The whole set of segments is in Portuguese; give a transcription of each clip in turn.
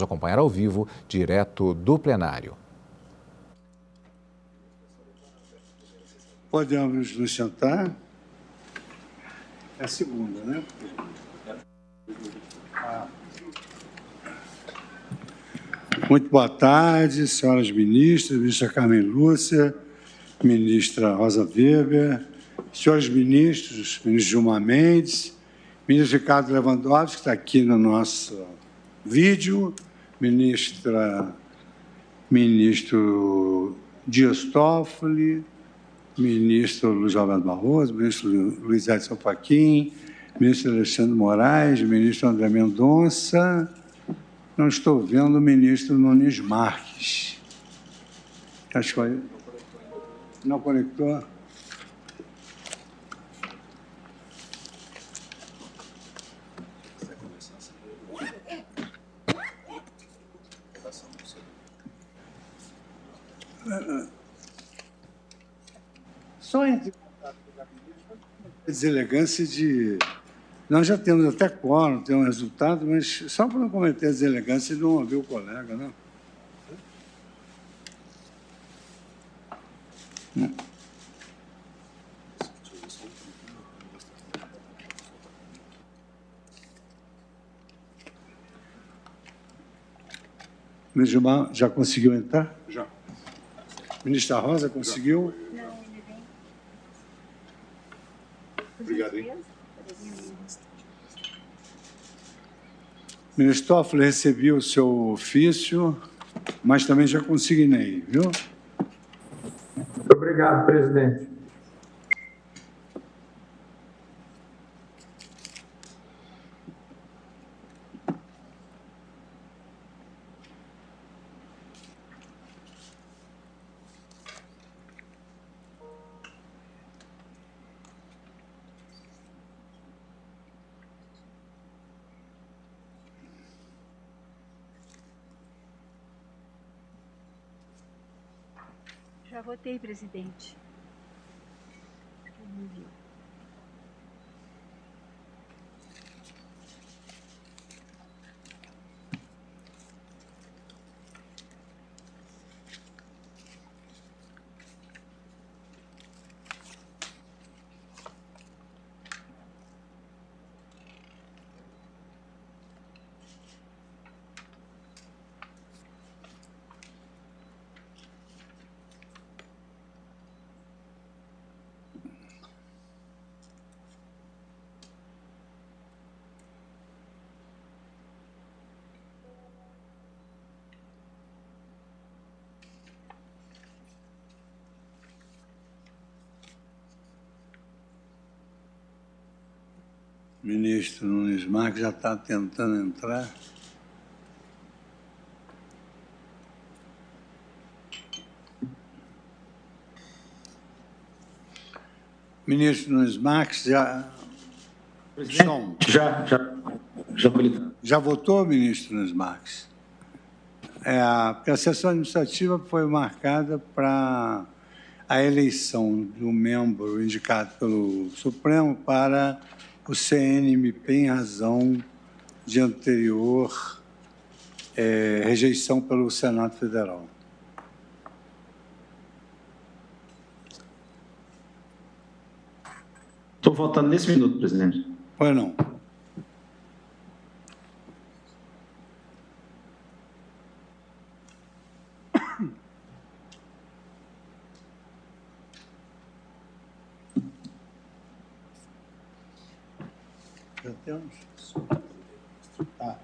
acompanhar ao vivo, direto do plenário. Podemos nos sentar? É a segunda, né? Muito boa tarde, senhoras ministras, ministra Carmen Lúcia, ministra Rosa Weber, senhores ministros, ministro Gilmar Mendes, ministro Ricardo Lewandowski, que está aqui no nosso vídeo, ministro Dias Toffoli, ministro Luiz Alberto Barroso, ministro Luiz Edson Fachin, ministro Alexandre Moraes, ministro André Mendonça. Não estou vendo o ministro Nunes Marques. Acho que não conectou. Só entre deselegância de... Nós já temos até quórum, temos um resultado, mas só para não cometer a deselegância de não ouvir o colega, né? Ministro Gilmar, já conseguiu entrar? Já. Ministra Rosa, conseguiu? Não, ele vem. Obrigado, hein? Ministro Toffoli, recebi o seu ofício, mas também já consignei, viu? Muito obrigado, presidente. Já votei, presidente. Não viu. Ministro Nunes Marques já está tentando entrar. Ministro Nunes Marques, já... Já votou, ministro Nunes Marques? Porque a sessão administrativa foi marcada para a eleição do membro indicado pelo Supremo para o CNMP em razão de anterior rejeição pelo Senado Federal. Estou votando nesse minuto, presidente. Pois não. Já temos? Tá.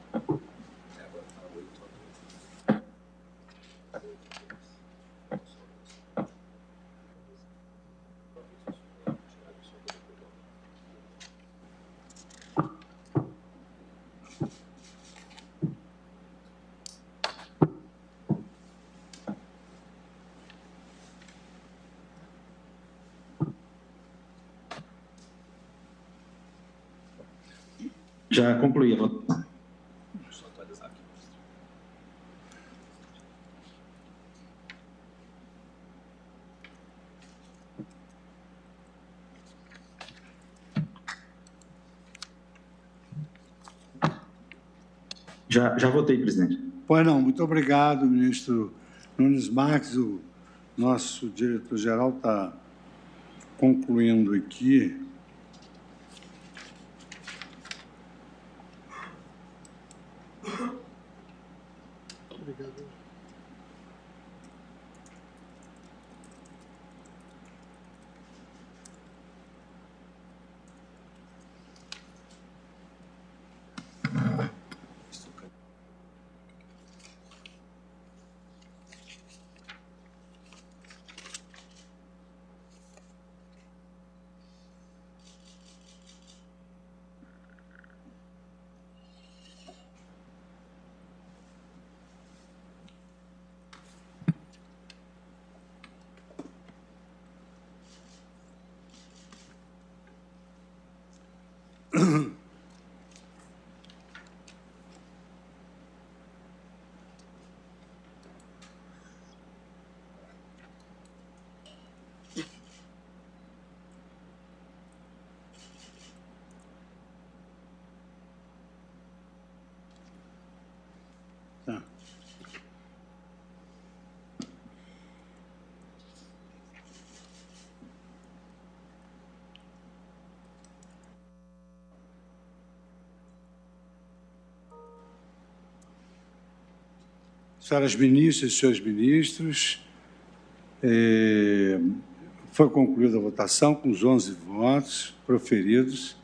Já concluí a votação. Já votei, presidente. Pois não, muito obrigado, ministro Nunes Marques. O nosso diretor-geral está concluindo aqui. Obrigado. Tá. Senhoras ministras e senhores ministros, foi concluída a votação com os 11 votos proferidos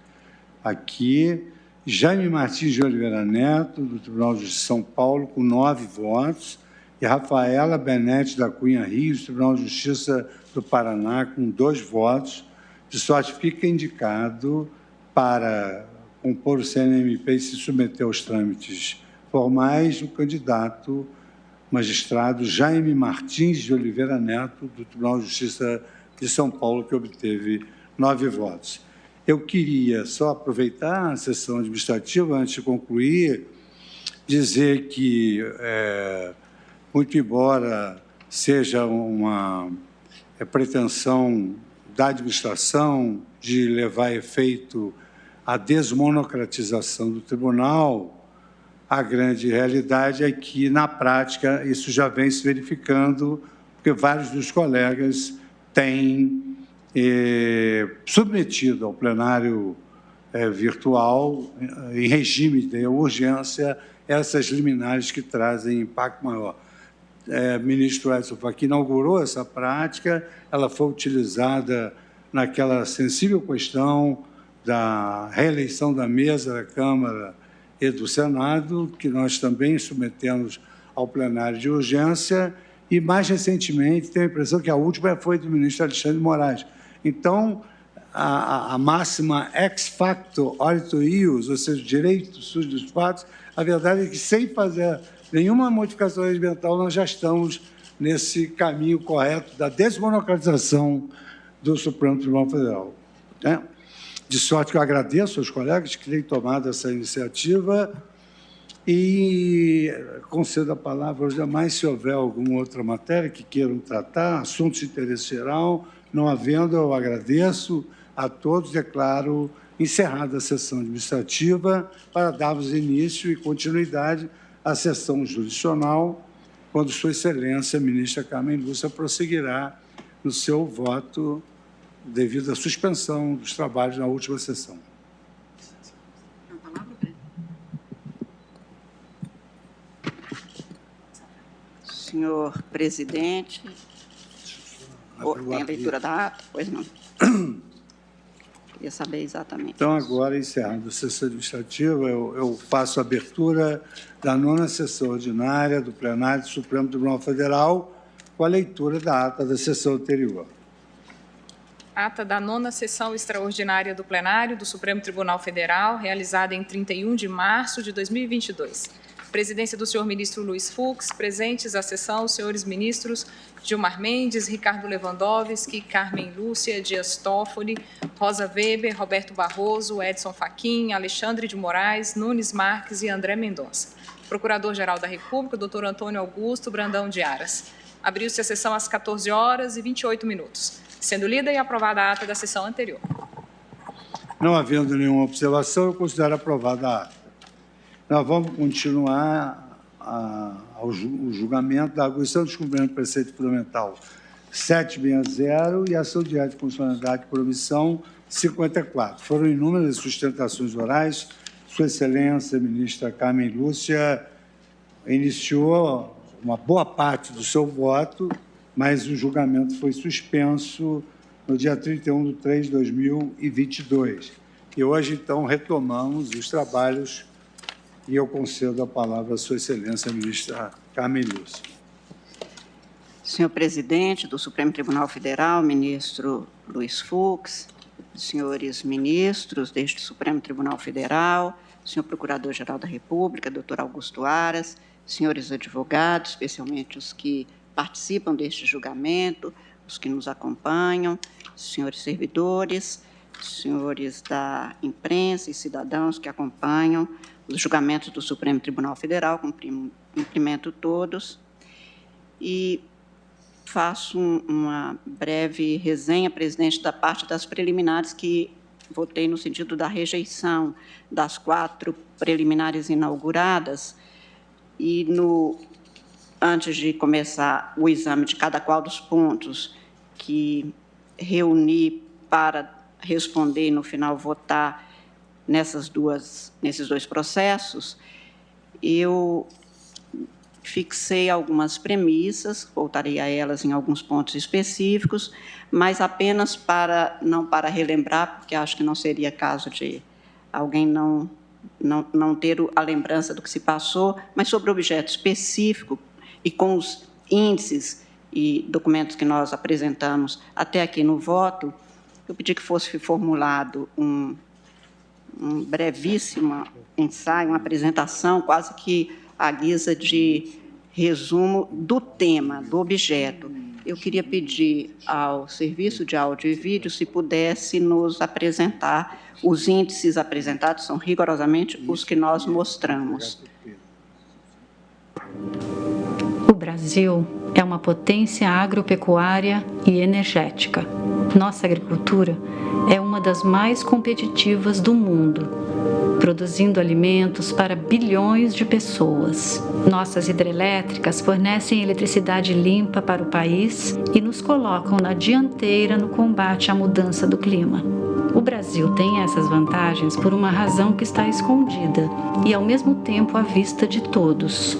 aqui. Jaime Martins de Oliveira Neto, do Tribunal de Justiça de São Paulo, com 9 votos, e Rafaela Benete da Cunha Rios, do Tribunal de Justiça do Paraná, com 2 votos, de sorte que fica indicado para compor o CNMP e se submeter aos trâmites formais o candidato magistrado Jaime Martins de Oliveira Neto, do Tribunal de Justiça de São Paulo, que obteve 9 votos. Eu queria só aproveitar a sessão administrativa, antes de concluir, dizer que, muito embora seja uma pretensão da administração de levar a efeito a desmonocratização do tribunal, a grande realidade é que, na prática, isso já vem se verificando, porque vários dos colegas têm submetido ao plenário virtual, em regime de urgência, essas liminares que trazem impacto maior. O ministro Edson Fachin inaugurou essa prática, ela foi utilizada naquela sensível questão da reeleição da mesa da Câmara e do Senado, que nós também submetemos ao plenário de urgência, e, mais recentemente, tenho a impressão que a última foi do ministro Alexandre de Moraes. Então, a máxima ex facto orito ius, ou seja, direito surge dos fatos, a verdade é que, sem fazer nenhuma modificação regimental, nós já estamos nesse caminho correto da desmonocratização do Supremo Tribunal Federal. Né? De sorte que eu agradeço aos colegas que têm tomado essa iniciativa e concedo a palavra aos demais, se houver alguma outra matéria que queiram tratar, assuntos de interesse geral. Não havendo, eu agradeço a todos, declaro encerrada a sessão administrativa para darmos início e continuidade à sessão jurisdicional, quando Sua Excelência, a ministra Carmen Lúcia, prosseguirá no seu voto devido à suspensão dos trabalhos na última sessão. Senhor presidente, tem a leitura da ata? Pois não. Queria saber exatamente. Então, agora, encerrando a sessão administrativa, eu faço a abertura da 9ª sessão ordinária do plenário do Supremo Tribunal Federal, com a leitura da ata da sessão anterior. Ata da 9ª sessão extraordinária do plenário do Supremo Tribunal Federal, realizada em 31 de março de 2022. Presidência do senhor ministro Luiz Fux, presentes à sessão os senhores ministros Gilmar Mendes, Ricardo Lewandowski, Carmen Lúcia, Dias Toffoli, Rosa Weber, Roberto Barroso, Edson Fachin, Alexandre de Moraes, Nunes Marques e André Mendonça. Procurador-Geral da República, doutor Antônio Augusto Brandão de Aras. Abriu-se a sessão às 14h28, sendo lida e aprovada a ata da sessão anterior. Não havendo nenhuma observação, eu considero aprovada a ata. Nós vamos continuar ao julgamento da arguição do descumprimento do preceito fundamental 760 e ação direta de constitucionalidade por omissão 54. Foram inúmeras sustentações orais. Sua Excelência, ministra Carmen Lúcia, iniciou uma boa parte do seu voto, mas o julgamento foi suspenso no dia 31 de 3 de 2022. E hoje, então, retomamos os trabalhos e eu concedo a palavra à Sua Excelência, ministra Carmen Lúcia. Senhor presidente do Supremo Tribunal Federal, ministro Luiz Fux, senhores ministros deste Supremo Tribunal Federal, senhor Procurador-Geral da República, doutor Augusto Aras, senhores advogados, especialmente os que participam deste julgamento, os que nos acompanham, senhores servidores, senhores da imprensa e cidadãos que acompanham os julgamentos do Supremo Tribunal Federal, cumprimento todos e faço uma breve resenha, presidente, da parte das preliminares que votei no sentido da rejeição das 4 preliminares inauguradas e, antes de começar o exame de cada qual dos pontos que reuni para responder e, no final, votar nesses 2 processos, eu fixei algumas premissas, voltarei a elas em alguns pontos específicos, mas apenas não para relembrar, porque acho que não seria caso de alguém não ter a lembrança do que se passou, mas sobre o objeto específico e com os índices e documentos que nós apresentamos até aqui no voto, eu pedi que fosse formulado um brevíssimo ensaio, uma apresentação, quase que à guisa de resumo do tema, do objeto. Eu queria pedir ao Serviço de Áudio e Vídeo se pudesse nos apresentar. Os índices apresentados são rigorosamente os que nós mostramos. O Brasil é uma potência agropecuária e energética. Nossa agricultura é uma das mais competitivas do mundo, produzindo alimentos para bilhões de pessoas. Nossas hidrelétricas fornecem eletricidade limpa para o país e nos colocam na dianteira no combate à mudança do clima. O Brasil tem essas vantagens por uma razão que está escondida e, ao mesmo tempo, à vista de todos.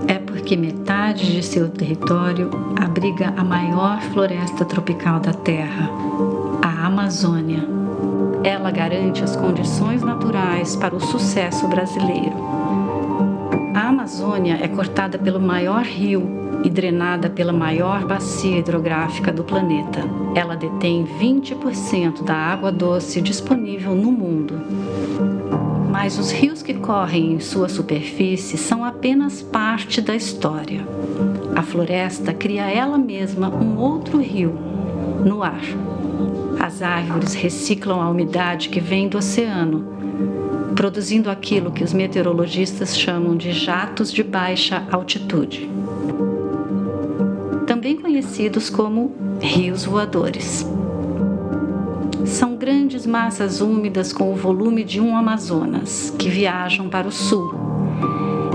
É porque metade de seu território abriga a maior floresta tropical da Terra, a Amazônia. Ela garante as condições naturais para o sucesso brasileiro. A Amazônia é cortada pelo maior rio e drenada pela maior bacia hidrográfica do planeta. Ela detém 20% da água doce disponível no mundo. Mas os rios que correm em sua superfície são apenas parte da história. A floresta cria ela mesma um outro rio, no ar. As árvores reciclam a umidade que vem do oceano, produzindo aquilo que os meteorologistas chamam de jatos de baixa altitude, também conhecidos como rios voadores. São grandes massas úmidas com o volume de um Amazonas, que viajam para o sul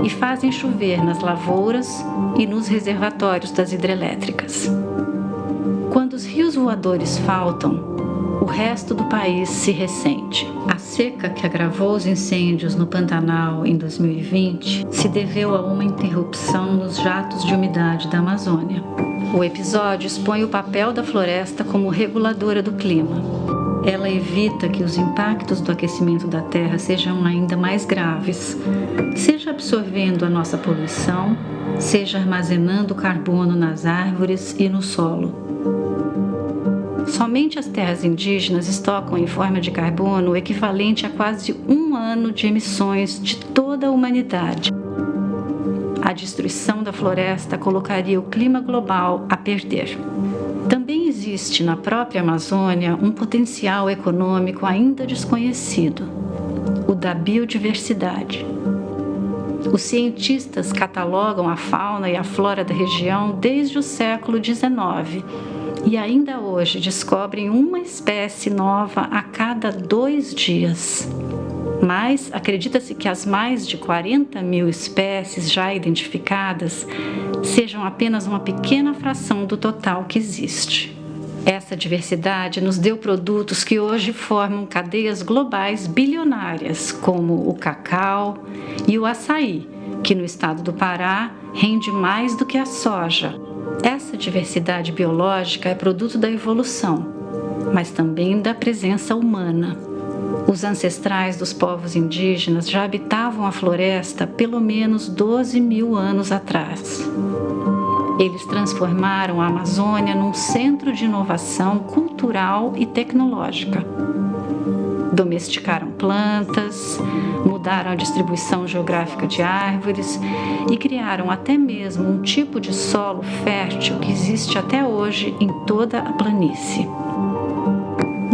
e fazem chover nas lavouras e nos reservatórios das hidrelétricas. Quando os rios voadores faltam, o resto do país se ressente. A seca que agravou os incêndios no Pantanal em 2020 se deveu a uma interrupção nos jatos de umidade da Amazônia. O episódio expõe o papel da floresta como reguladora do clima. Ela evita que os impactos do aquecimento da Terra sejam ainda mais graves, seja absorvendo a nossa poluição, seja armazenando carbono nas árvores e no solo. Somente as terras indígenas estocam em forma de carbono o equivalente a quase 1 ano de emissões de toda a humanidade. A destruição da floresta colocaria o clima global a perder. Também existe na própria Amazônia um potencial econômico ainda desconhecido, o da biodiversidade. Os cientistas catalogam a fauna e a flora da região desde o século XIX e ainda hoje descobrem uma espécie nova a cada 2 dias. mas acredita-se que as mais de 40 mil espécies já identificadas sejam apenas uma pequena fração do total que existe. Essa diversidade nos deu produtos que hoje formam cadeias globais bilionárias, como o cacau e o açaí, que no estado do Pará rende mais do que a soja. Essa diversidade biológica é produto da evolução, mas também da presença humana. Os ancestrais dos povos indígenas já habitavam a floresta pelo menos 12 mil anos atrás. Eles transformaram a Amazônia num centro de inovação cultural e tecnológica. Domesticaram plantas, mudaram a distribuição geográfica de árvores e criaram até mesmo um tipo de solo fértil que existe até hoje em toda a planície.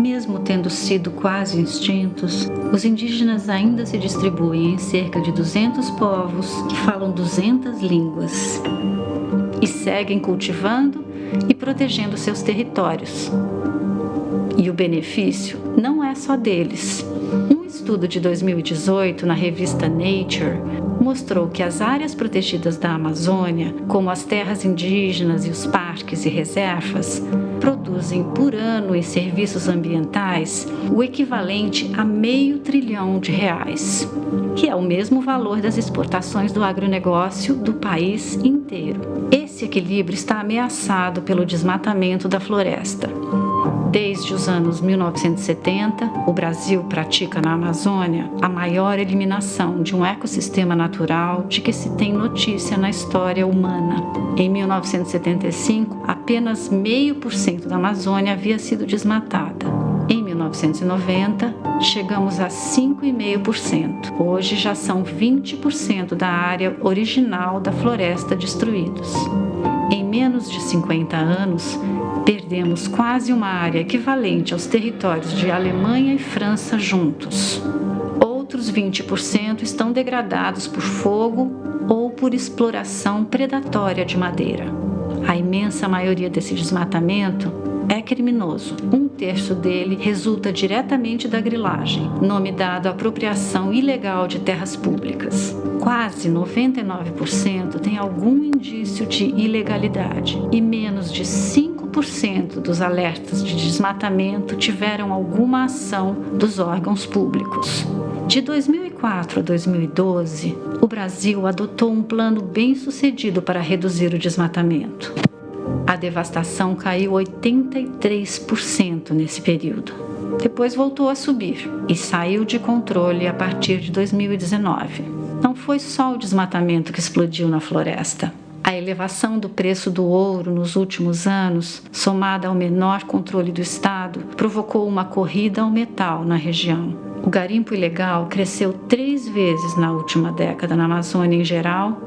Mesmo tendo sido quase extintos, os indígenas ainda se distribuem em cerca de 200 povos que falam 200 línguas e seguem cultivando e protegendo seus territórios. E o benefício não é só deles. Um estudo de 2018 na revista Nature mostrou que as áreas protegidas da Amazônia, como as terras indígenas e os parques e reservas, produzem por ano em serviços ambientais o equivalente a R$500 bilhão, que é o mesmo valor das exportações do agronegócio do país inteiro. Esse equilíbrio está ameaçado pelo desmatamento da floresta. Desde os anos 1970, o Brasil pratica na Amazônia a maior eliminação de um ecossistema natural de que se tem notícia na história humana. Em 1975, apenas 0,5% da Amazônia havia sido desmatada. Em 1990, chegamos a 5,5%. Hoje já são 20% da área original da floresta destruídos. Em menos de 50 anos, perdemos quase uma área equivalente aos territórios de Alemanha e França juntos. Outros 20% estão degradados por fogo ou por exploração predatória de madeira. A imensa maioria desse desmatamento é criminoso. 1/3 dele resulta diretamente da grilagem, nome dado à apropriação ilegal de terras públicas. Quase 99% tem algum indício de ilegalidade e menos de 5% dos alertas de desmatamento tiveram alguma ação dos órgãos públicos. De 2004 a 2012, o Brasil adotou um plano bem-sucedido para reduzir o desmatamento. A devastação caiu 83% nesse período. Depois voltou a subir e saiu de controle a partir de 2019. Não foi só o desmatamento que explodiu na floresta. A elevação do preço do ouro nos últimos anos, somada ao menor controle do Estado, provocou uma corrida ao metal na região. O garimpo ilegal cresceu 3 vezes na última década na Amazônia em geral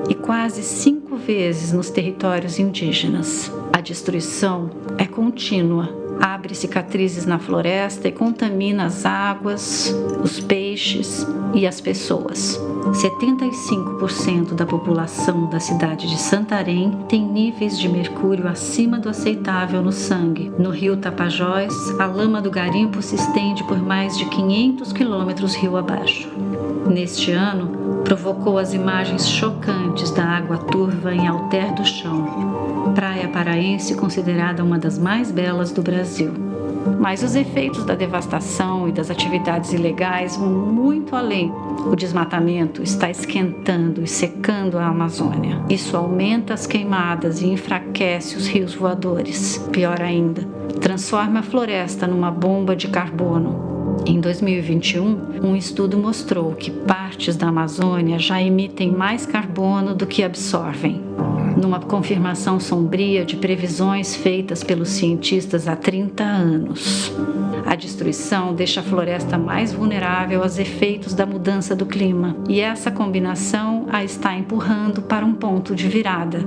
e quase 5 vezes nos territórios indígenas. A destruição é contínua. Abre cicatrizes na floresta e contamina as águas, os peixes e as pessoas. 75% da população da cidade de Santarém tem níveis de mercúrio acima do aceitável no sangue. No rio Tapajós, a lama do garimpo se estende por mais de 500 quilômetros rio abaixo. Neste ano, provocou as imagens chocantes da água turva em Alter do Chão, praia paraense considerada uma das mais belas do Brasil. Mas os efeitos da devastação e das atividades ilegais vão muito além. O desmatamento está esquentando e secando a Amazônia. Isso aumenta as queimadas e enfraquece os rios voadores. Pior ainda, transforma a floresta numa bomba de carbono. Em 2021, um estudo mostrou que partes da Amazônia já emitem mais carbono do que absorvem, numa confirmação sombria de previsões feitas pelos cientistas há 30 anos. A destruição deixa a floresta mais vulnerável aos efeitos da mudança do clima, e essa combinação a está empurrando para um ponto de virada,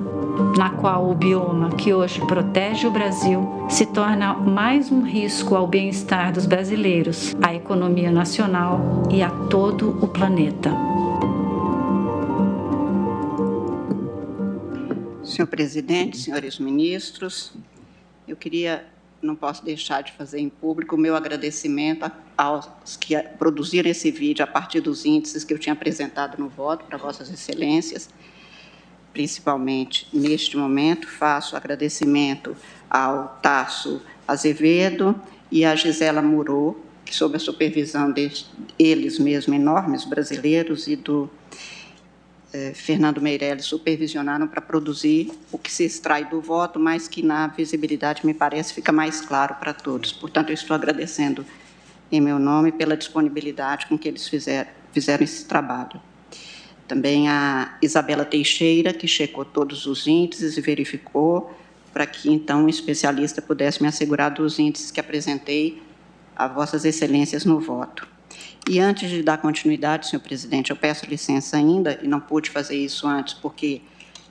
na qual o bioma que hoje protege o Brasil se torna mais um risco ao bem-estar dos brasileiros, à economia nacional e a todo o planeta. Senhor presidente, senhores ministros, não posso deixar de fazer em público o meu agradecimento aos que produziram esse vídeo a partir dos índices que eu tinha apresentado no voto para Vossas Excelências. Principalmente, neste momento, faço agradecimento ao Tasso Azevedo e à Gisela Murô, que, sob a supervisão deles mesmos, enormes brasileiros, e do Fernando Meirelles, supervisionaram para produzir o que se extrai do voto, mas que na visibilidade, me parece, fica mais claro para todos. Portanto, eu estou agradecendo em meu nome pela disponibilidade com que eles fizeram esse trabalho. Também a Isabela Teixeira, que checou todos os índices e verificou, para que, então, um especialista pudesse me assegurar dos índices que apresentei a Vossas Excelências no voto. E antes de dar continuidade, senhor presidente, eu peço licença ainda, e não pude fazer isso antes, porque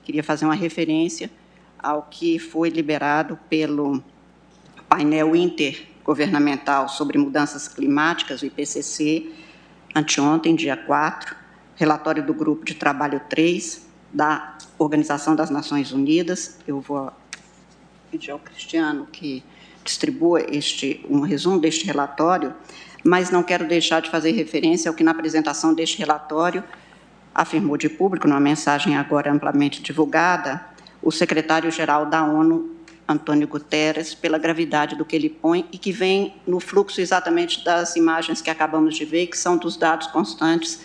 queria fazer uma referência ao que foi liberado pelo painel intergovernamental sobre mudanças climáticas, o IPCC, anteontem, dia 4, relatório do Grupo de Trabalho 3, da Organização das Nações Unidas. Eu vou pedir ao Cristiano que distribua um resumo deste relatório, mas não quero deixar de fazer referência ao que, na apresentação deste relatório, afirmou de público, numa mensagem agora amplamente divulgada, o secretário-geral da ONU, Antônio Guterres, pela gravidade do que ele põe e que vem no fluxo exatamente das imagens que acabamos de ver, que são dos dados constantes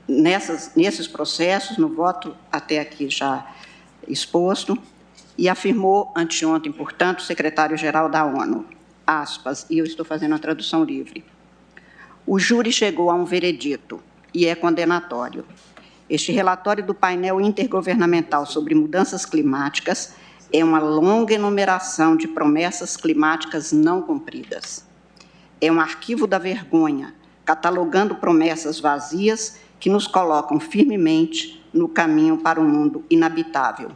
nesses processos, no voto até aqui já exposto, e afirmou anteontem, portanto, o secretário-geral da ONU, aspas, e eu estou fazendo a tradução livre: o júri chegou a um veredito e é condenatório. Este relatório do painel intergovernamental sobre mudanças climáticas é uma longa enumeração de promessas climáticas não cumpridas. É um arquivo da vergonha, catalogando promessas vazias que nos colocam firmemente no caminho para um mundo inabitável.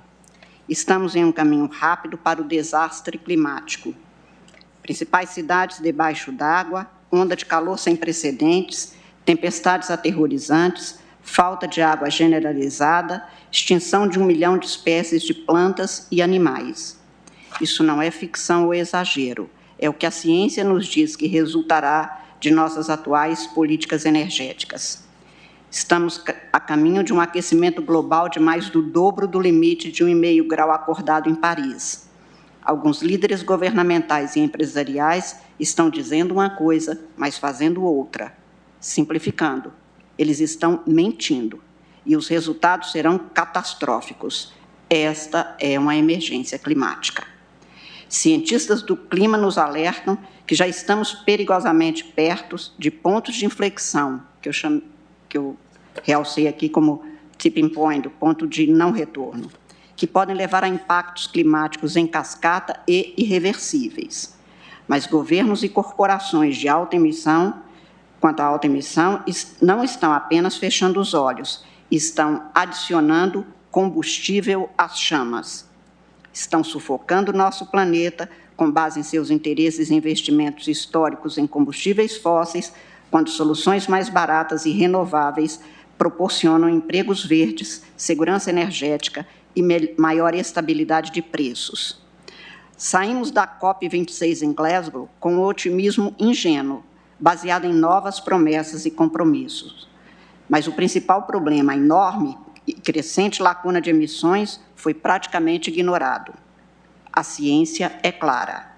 Estamos em um caminho rápido para o desastre climático. Principais cidades debaixo d'água, onda de calor sem precedentes, tempestades aterrorizantes, falta de água generalizada, extinção de 1 milhão de espécies de plantas e animais. Isso não é ficção ou exagero, é o que a ciência nos diz que resultará de nossas atuais políticas energéticas. Estamos a caminho de um aquecimento global de mais do dobro do limite de 1,5 grau acordado em Paris. Alguns líderes governamentais e empresariais estão dizendo uma coisa, mas fazendo outra. Simplificando, eles estão mentindo, e os resultados serão catastróficos. Esta é uma emergência climática. Cientistas do clima nos alertam que já estamos perigosamente perto de pontos de inflexão, que eu realcei aqui como tipping point, ponto de não retorno, que podem levar a impactos climáticos em cascata e irreversíveis. Mas governos e corporações de alta emissão, quanto à alta emissão, não estão apenas fechando os olhos, estão adicionando combustível às chamas. Estão sufocando nosso planeta com base em seus interesses e investimentos históricos em combustíveis fósseis, quando soluções mais baratas e renováveis proporcionam empregos verdes, segurança energética e maior estabilidade de preços. Saímos da COP26 em Glasgow com um otimismo ingênuo, baseado em novas promessas e compromissos. Mas o principal problema, a enorme e crescente lacuna de emissões, foi praticamente ignorado. A ciência é clara.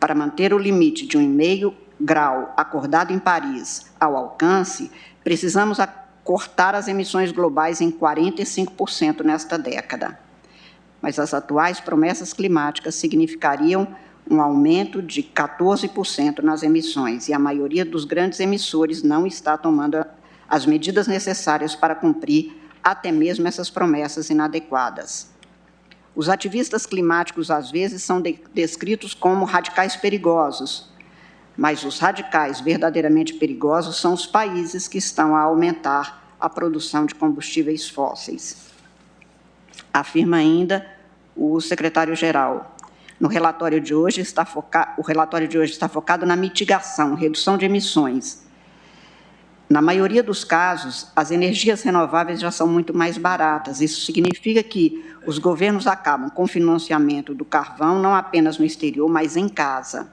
Para manter o limite de 1,5 grau acordado em Paris ao alcance, precisamos cortar as emissões globais em 45% nesta década. Mas as atuais promessas climáticas significariam um aumento de 14% nas emissões, e a maioria dos grandes emissores não está tomando as medidas necessárias para cumprir até mesmo essas promessas inadequadas. Os ativistas climáticos, às vezes, são descritos como radicais perigosos, mas os radicais verdadeiramente perigosos são os países que estão a aumentar a produção de combustíveis fósseis. Afirma ainda o secretário-geral. O relatório de hoje está focado na mitigação, redução de emissões. Na maioria dos casos, as energias renováveis já são muito mais baratas. Isso significa que os governos acabam com o financiamento do carvão, não apenas no exterior, mas em casa.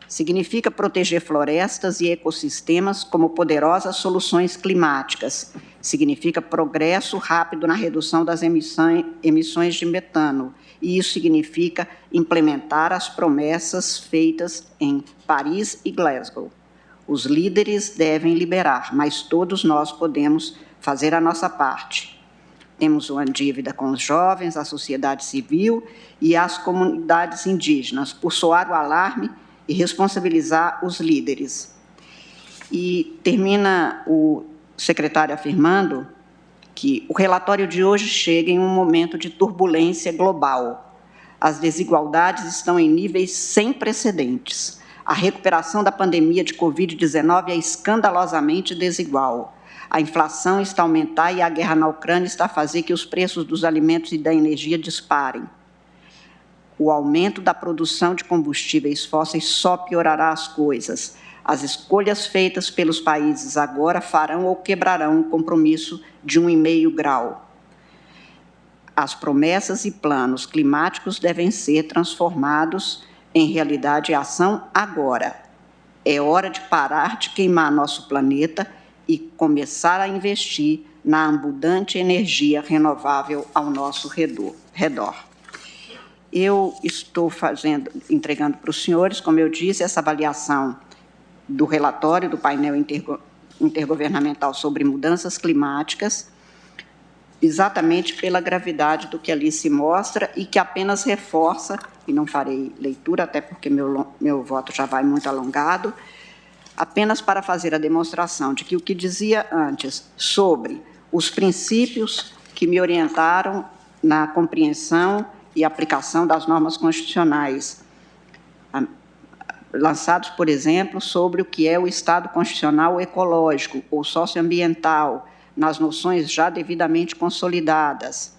Significa proteger florestas e ecossistemas como poderosas soluções climáticas. Significa progresso rápido na redução das emissões de metano. E isso significa implementar as promessas feitas em Paris e Glasgow. Os líderes devem liberar, mas todos nós podemos fazer a nossa parte. Temos uma dívida com os jovens, a sociedade civil e as comunidades indígenas, por soar o alarme e responsabilizar os líderes. E termina o secretário afirmando que o relatório de hoje chega em um momento de turbulência global. As desigualdades estão em níveis sem precedentes. A recuperação da pandemia de Covid-19 é escandalosamente desigual. A inflação está a aumentar e a guerra na Ucrânia está a fazer que os preços dos alimentos e da energia disparem. O aumento da produção de combustíveis fósseis só piorará as coisas. As escolhas feitas pelos países agora farão ou quebrarão o compromisso de 1,5 grau. As promessas e planos climáticos devem ser transformados em realidade e ação agora. É hora de parar de queimar nosso planeta e começar a investir na abundante energia renovável ao nosso redor. Eu estou entregando para os senhores, como eu disse, essa avaliação do relatório do painel intergovernamental sobre mudanças climáticas, exatamente pela gravidade do que ali se mostra e que apenas reforça, e não farei leitura, até porque meu voto já vai muito alongado, apenas para fazer a demonstração de que o que dizia antes sobre os princípios que me orientaram na compreensão e aplicação das normas constitucionais, lançados, por exemplo, sobre o que é o Estado constitucional ecológico ou socioambiental, nas noções já devidamente consolidadas,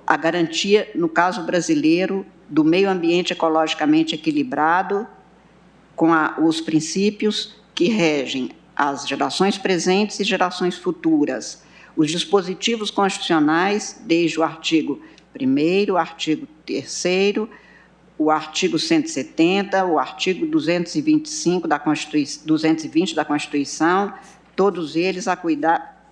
a garantia, no caso brasileiro, do meio ambiente ecologicamente equilibrado, com os princípios que regem as gerações presentes e gerações futuras, os dispositivos constitucionais, desde o artigo 1º, o artigo 3º, o artigo 170, o artigo 220 da Constituição, todos eles a cuidar,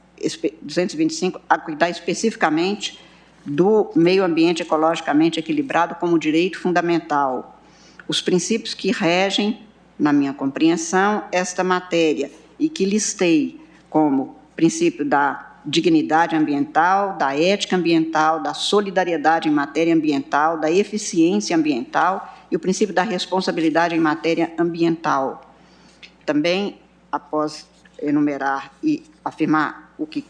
225, a cuidar especificamente do meio ambiente ecologicamente equilibrado como direito fundamental. Os princípios que regem, na minha compreensão, esta matéria e que listei como princípio da dignidade ambiental, da ética ambiental, da solidariedade em matéria ambiental, da eficiência ambiental e o princípio da responsabilidade em matéria ambiental. Também, após enumerar e afirmar o que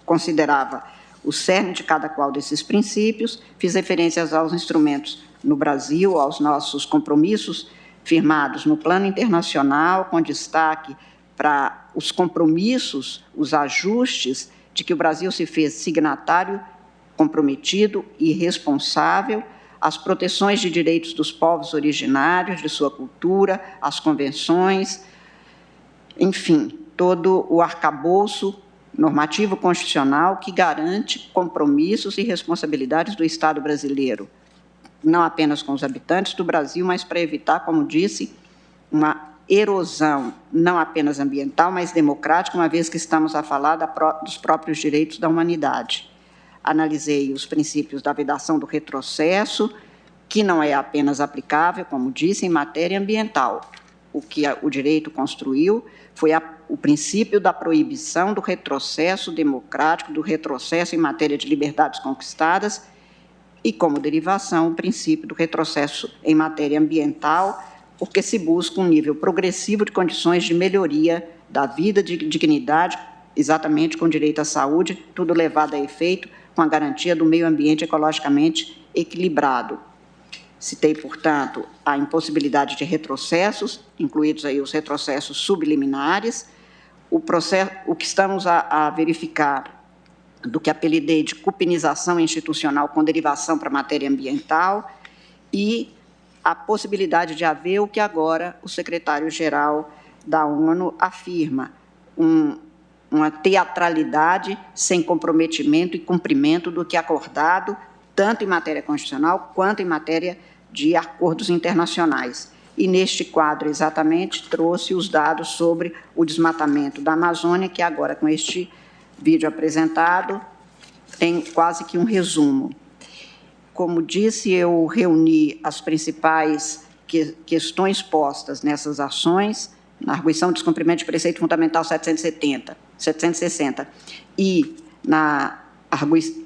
considerava o cerne de cada qual desses princípios, fiz referências aos instrumentos no Brasil, aos nossos compromissos firmados no plano internacional, com destaque para os compromissos, os ajustes de que o Brasil se fez signatário, comprometido e responsável, as proteções de direitos dos povos originários, de sua cultura, as convenções, enfim, todo o arcabouço normativo constitucional que garante compromissos e responsabilidades do Estado brasileiro, não apenas com os habitantes do Brasil, mas para evitar, como disse, uma erosão não apenas ambiental, mas democrática, uma vez que estamos a falar dos próprios direitos da humanidade. Analisei os princípios da vedação do retrocesso, que não é apenas aplicável, como disse, em matéria ambiental. O que o direito construiu foi o princípio da proibição do retrocesso democrático, do retrocesso em matéria de liberdades conquistadas e, como derivação, o princípio do retrocesso em matéria ambiental, porque se busca um nível progressivo de condições de melhoria da vida, de dignidade, exatamente com direito à saúde, tudo levado a efeito com a garantia do meio ambiente ecologicamente equilibrado. Citei, portanto, a impossibilidade de retrocessos, incluídos aí os retrocessos subliminares, o que estamos a verificar do que apelidei de cupinização institucional com derivação para a matéria ambiental e a possibilidade de haver o que agora o secretário-geral da ONU afirma, uma teatralidade sem comprometimento e cumprimento do que é acordado, tanto em matéria constitucional quanto em matéria de acordos internacionais. e neste quadro exatamente trouxe os dados sobre o desmatamento da Amazônia, que agora com este vídeo apresentado tem quase que um resumo. Como disse, eu reuni as principais questões postas nessas ações, na arguição de descumprimento de preceito fundamental 760 e na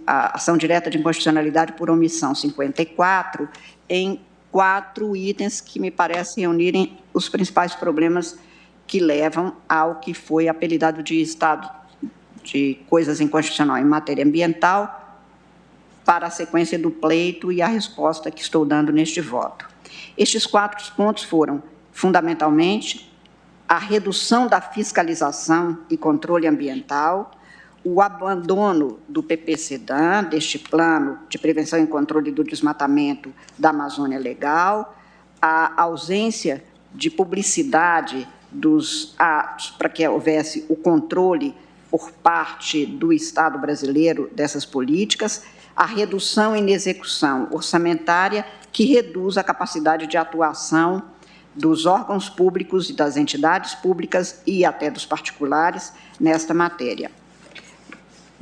a ação direta de inconstitucionalidade por omissão 54, em 4 itens que me parecem reunirem os principais problemas que levam ao que foi apelidado de estado de coisas inconstitucional em matéria ambiental, para a sequência do pleito e a resposta que estou dando neste voto. Estes 4 pontos foram, fundamentalmente, a redução da fiscalização e controle ambiental, o abandono do PPCDAM, deste plano de prevenção e controle do desmatamento da Amazônia Legal, a ausência de publicidade dos atos para que houvesse o controle por parte do Estado brasileiro dessas políticas, a redução em execução orçamentária que reduz a capacidade de atuação dos órgãos públicos e das entidades públicas e até dos particulares nesta matéria.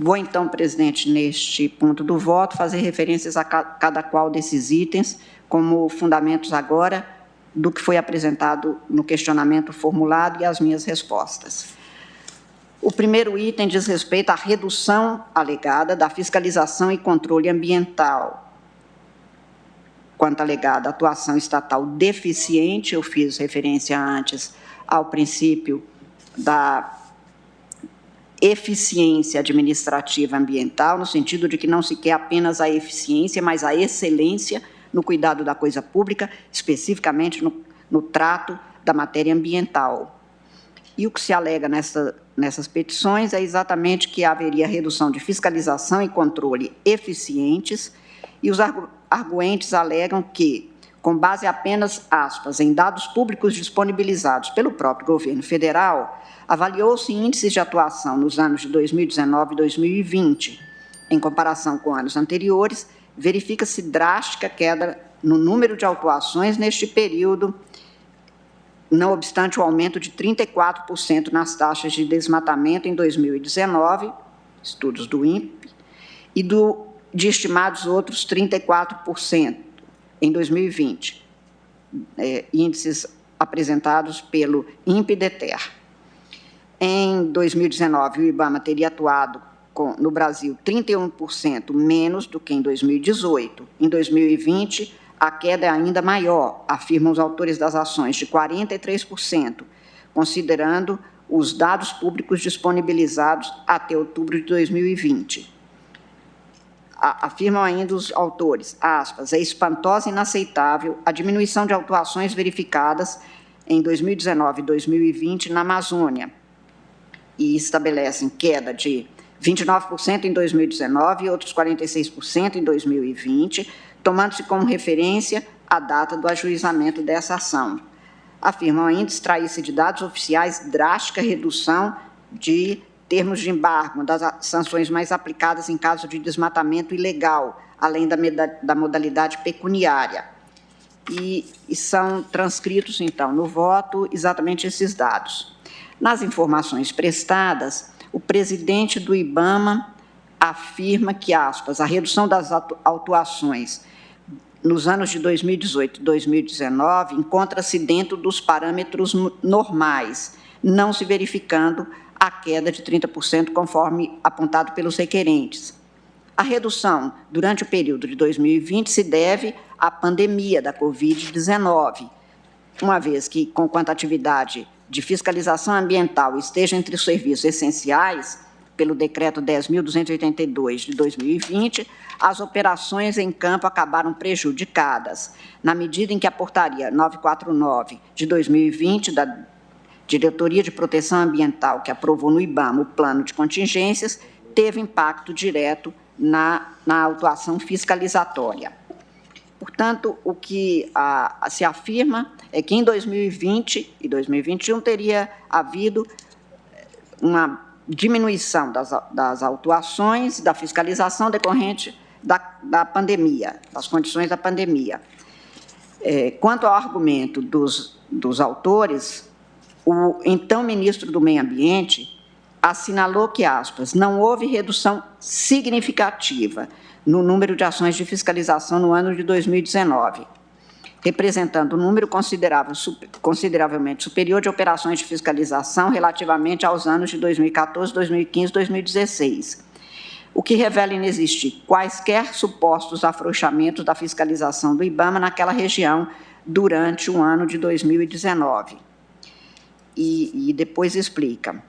Vou, então, presidente, neste ponto do voto, fazer referências a cada qual desses itens como fundamentos agora do que foi apresentado no questionamento formulado e as minhas respostas. O primeiro item diz respeito à redução alegada da fiscalização e controle ambiental. Quanto à alegada atuação estatal deficiente, eu fiz referência antes ao princípio da eficiência administrativa ambiental, no sentido de que não se quer apenas a eficiência, mas a excelência no cuidado da coisa pública, especificamente no trato da matéria ambiental. E o que se alega nessas petições é exatamente que haveria redução de fiscalização e controle eficientes, e os arguentes alegam que, com base apenas, aspas, em dados públicos disponibilizados pelo próprio governo federal, avaliou-se índices de atuação nos anos de 2019 e 2020. Em comparação com anos anteriores, verifica-se drástica queda no número de autuações neste período, não obstante o aumento de 34% nas taxas de desmatamento em 2019, estudos do INPE, e de estimados outros 34% em 2020, índices apresentados pelo INPE-DETER. Em 2019, o IBAMA teria atuado no Brasil 31% menos do que em 2018. Em 2020, a queda é ainda maior, afirmam os autores das ações, de 43%, considerando os dados públicos disponibilizados até outubro de 2020. Afirmam ainda os autores, aspas, é espantosa e inaceitável a diminuição de autuações verificadas em 2019 e 2020 na Amazônia, e estabelecem queda de 29% em 2019 e outros 46% em 2020, tomando-se como referência a data do ajuizamento dessa ação. Afirmam ainda extrair-se de dados oficiais drástica redução de termos de embargo, das sanções mais aplicadas em caso de desmatamento ilegal, além da modalidade pecuniária. E são transcritos, então, no voto, exatamente esses dados. Nas informações prestadas, o presidente do IBAMA afirma que, aspas, a redução das autuações nos anos de 2018 e 2019 encontra-se dentro dos parâmetros normais, não se verificando a queda de 30%, conforme apontado pelos requerentes. A redução durante o período de 2020 se deve à pandemia da Covid-19, uma vez que, conquanto a atividade de fiscalização ambiental esteja entre os serviços essenciais, pelo Decreto 10.282 de 2020, as operações em campo acabaram prejudicadas, na medida em que a Portaria 949 de 2020, da Diretoria de Proteção Ambiental, que aprovou no IBAMA o plano de contingências, teve impacto direto na autuação fiscalizatória. Portanto, o que se afirma é que em 2020 e 2021 teria havido uma diminuição das autuações, da fiscalização decorrente da pandemia, das condições da pandemia. Quanto ao argumento dos autores, o então ministro do Meio Ambiente assinalou que, aspas, não houve redução significativa no número de ações de fiscalização no ano de 2019, representando um número consideravelmente superior de operações de fiscalização relativamente aos anos de 2014, 2015 e 2016, o que revela inexistir quaisquer supostos afrouxamentos da fiscalização do IBAMA naquela região durante o ano de 2019. E depois explica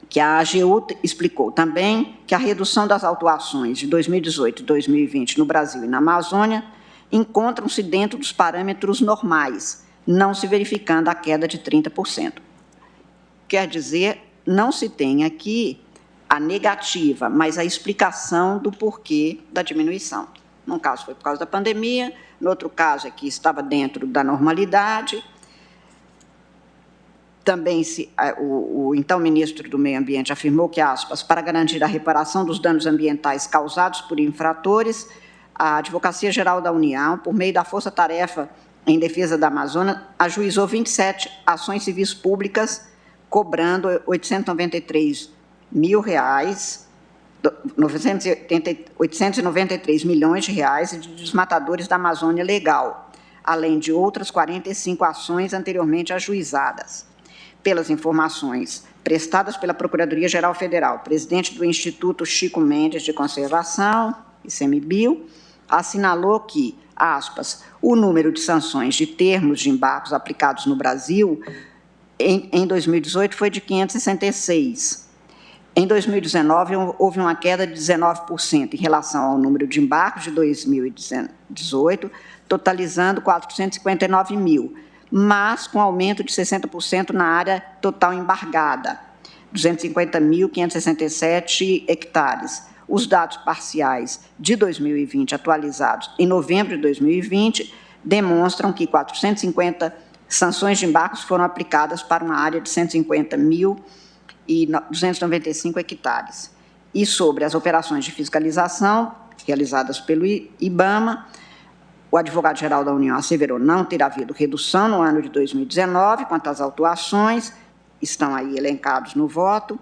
que a AGU explicou também que a redução das autuações de 2018 e 2020 no Brasil e na Amazônia encontram-se dentro dos parâmetros normais, não se verificando a queda de 30%. Quer dizer, não se tem aqui a negativa, mas a explicação do porquê da diminuição. Num caso foi por causa da pandemia, no outro caso aqui estava dentro da normalidade. Também o então ministro do Meio Ambiente afirmou que, aspas, para garantir a reparação dos danos ambientais causados por infratores, a Advocacia Geral da União, por meio da Força Tarefa em Defesa da Amazônia, ajuizou 27 ações civis públicas, cobrando R$ 893 milhões de reais de desmatadores da Amazônia Legal, além de outras 45 ações anteriormente ajuizadas. Pelas informações prestadas pela Procuradoria-Geral Federal, presidente do Instituto Chico Mendes de Conservação, ICMBio, assinalou que, aspas, o número de sanções de termos de embargos aplicados no Brasil em 2018 foi de 566. Em 2019, houve uma queda de 19% em relação ao número de embargos de 2018, totalizando 459 mil, mas com aumento de 60% na área total embargada, 250.567 hectares. Os dados parciais de 2020, atualizados em novembro de 2020, demonstram que 450 sanções de embargos foram aplicadas para uma área de 150.295 hectares. E sobre as operações de fiscalização realizadas pelo IBAMA, o advogado-geral da União asseverou não ter havido redução no ano de 2019 quanto às autuações, estão aí elencados no voto,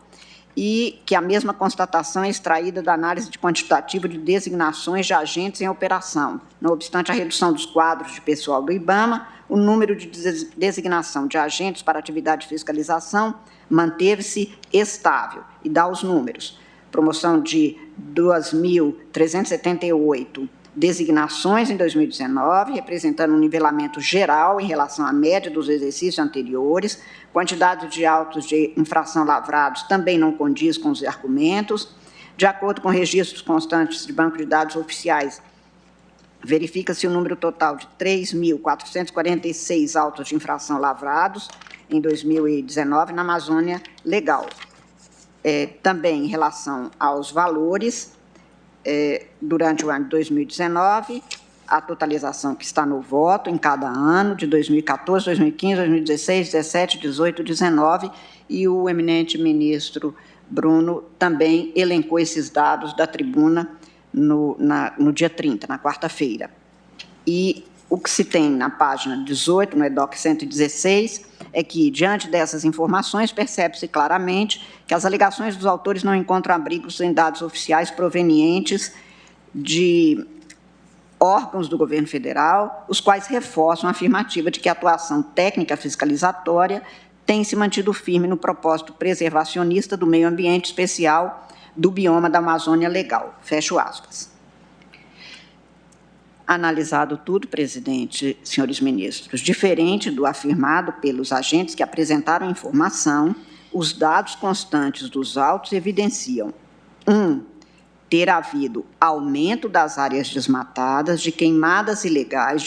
e que a mesma constatação é extraída da análise de quantitativa de designações de agentes em operação. Não obstante a redução dos quadros de pessoal do IBAMA, o número de designação de agentes para atividade de fiscalização manteve-se estável, e dá os números. Promoção de 2.378 designações em 2019, representando um nivelamento geral em relação à média dos exercícios anteriores. Quantidade de autos de infração lavrados também não condiz com os argumentos. De acordo com registros constantes de banco de dados oficiais, verifica-se o número total de 3.446 autos de infração lavrados em 2019 na Amazônia Legal. Também em relação aos valores, durante o ano de 2019, a totalização que está no voto em cada ano, de 2014, 2015, 2016, 2017, 2018, 2019, e o eminente ministro Bruno também elencou esses dados da tribuna no dia 30, na quarta-feira. E o que se tem na página 18, no EDOC 116, é que, diante dessas informações, percebe-se claramente que as alegações dos autores não encontram abrigos em dados oficiais provenientes de órgãos do governo federal, os quais reforçam a afirmativa de que a atuação técnica fiscalizatória tem se mantido firme no propósito preservacionista do meio ambiente especial do bioma da Amazônia Legal. Fecho aspas. Analisado tudo, presidente, senhores ministros, diferente do afirmado pelos agentes que apresentaram a informação, os dados constantes dos autos evidenciam: 1. Ter havido aumento das áreas desmatadas, de queimadas ilegais,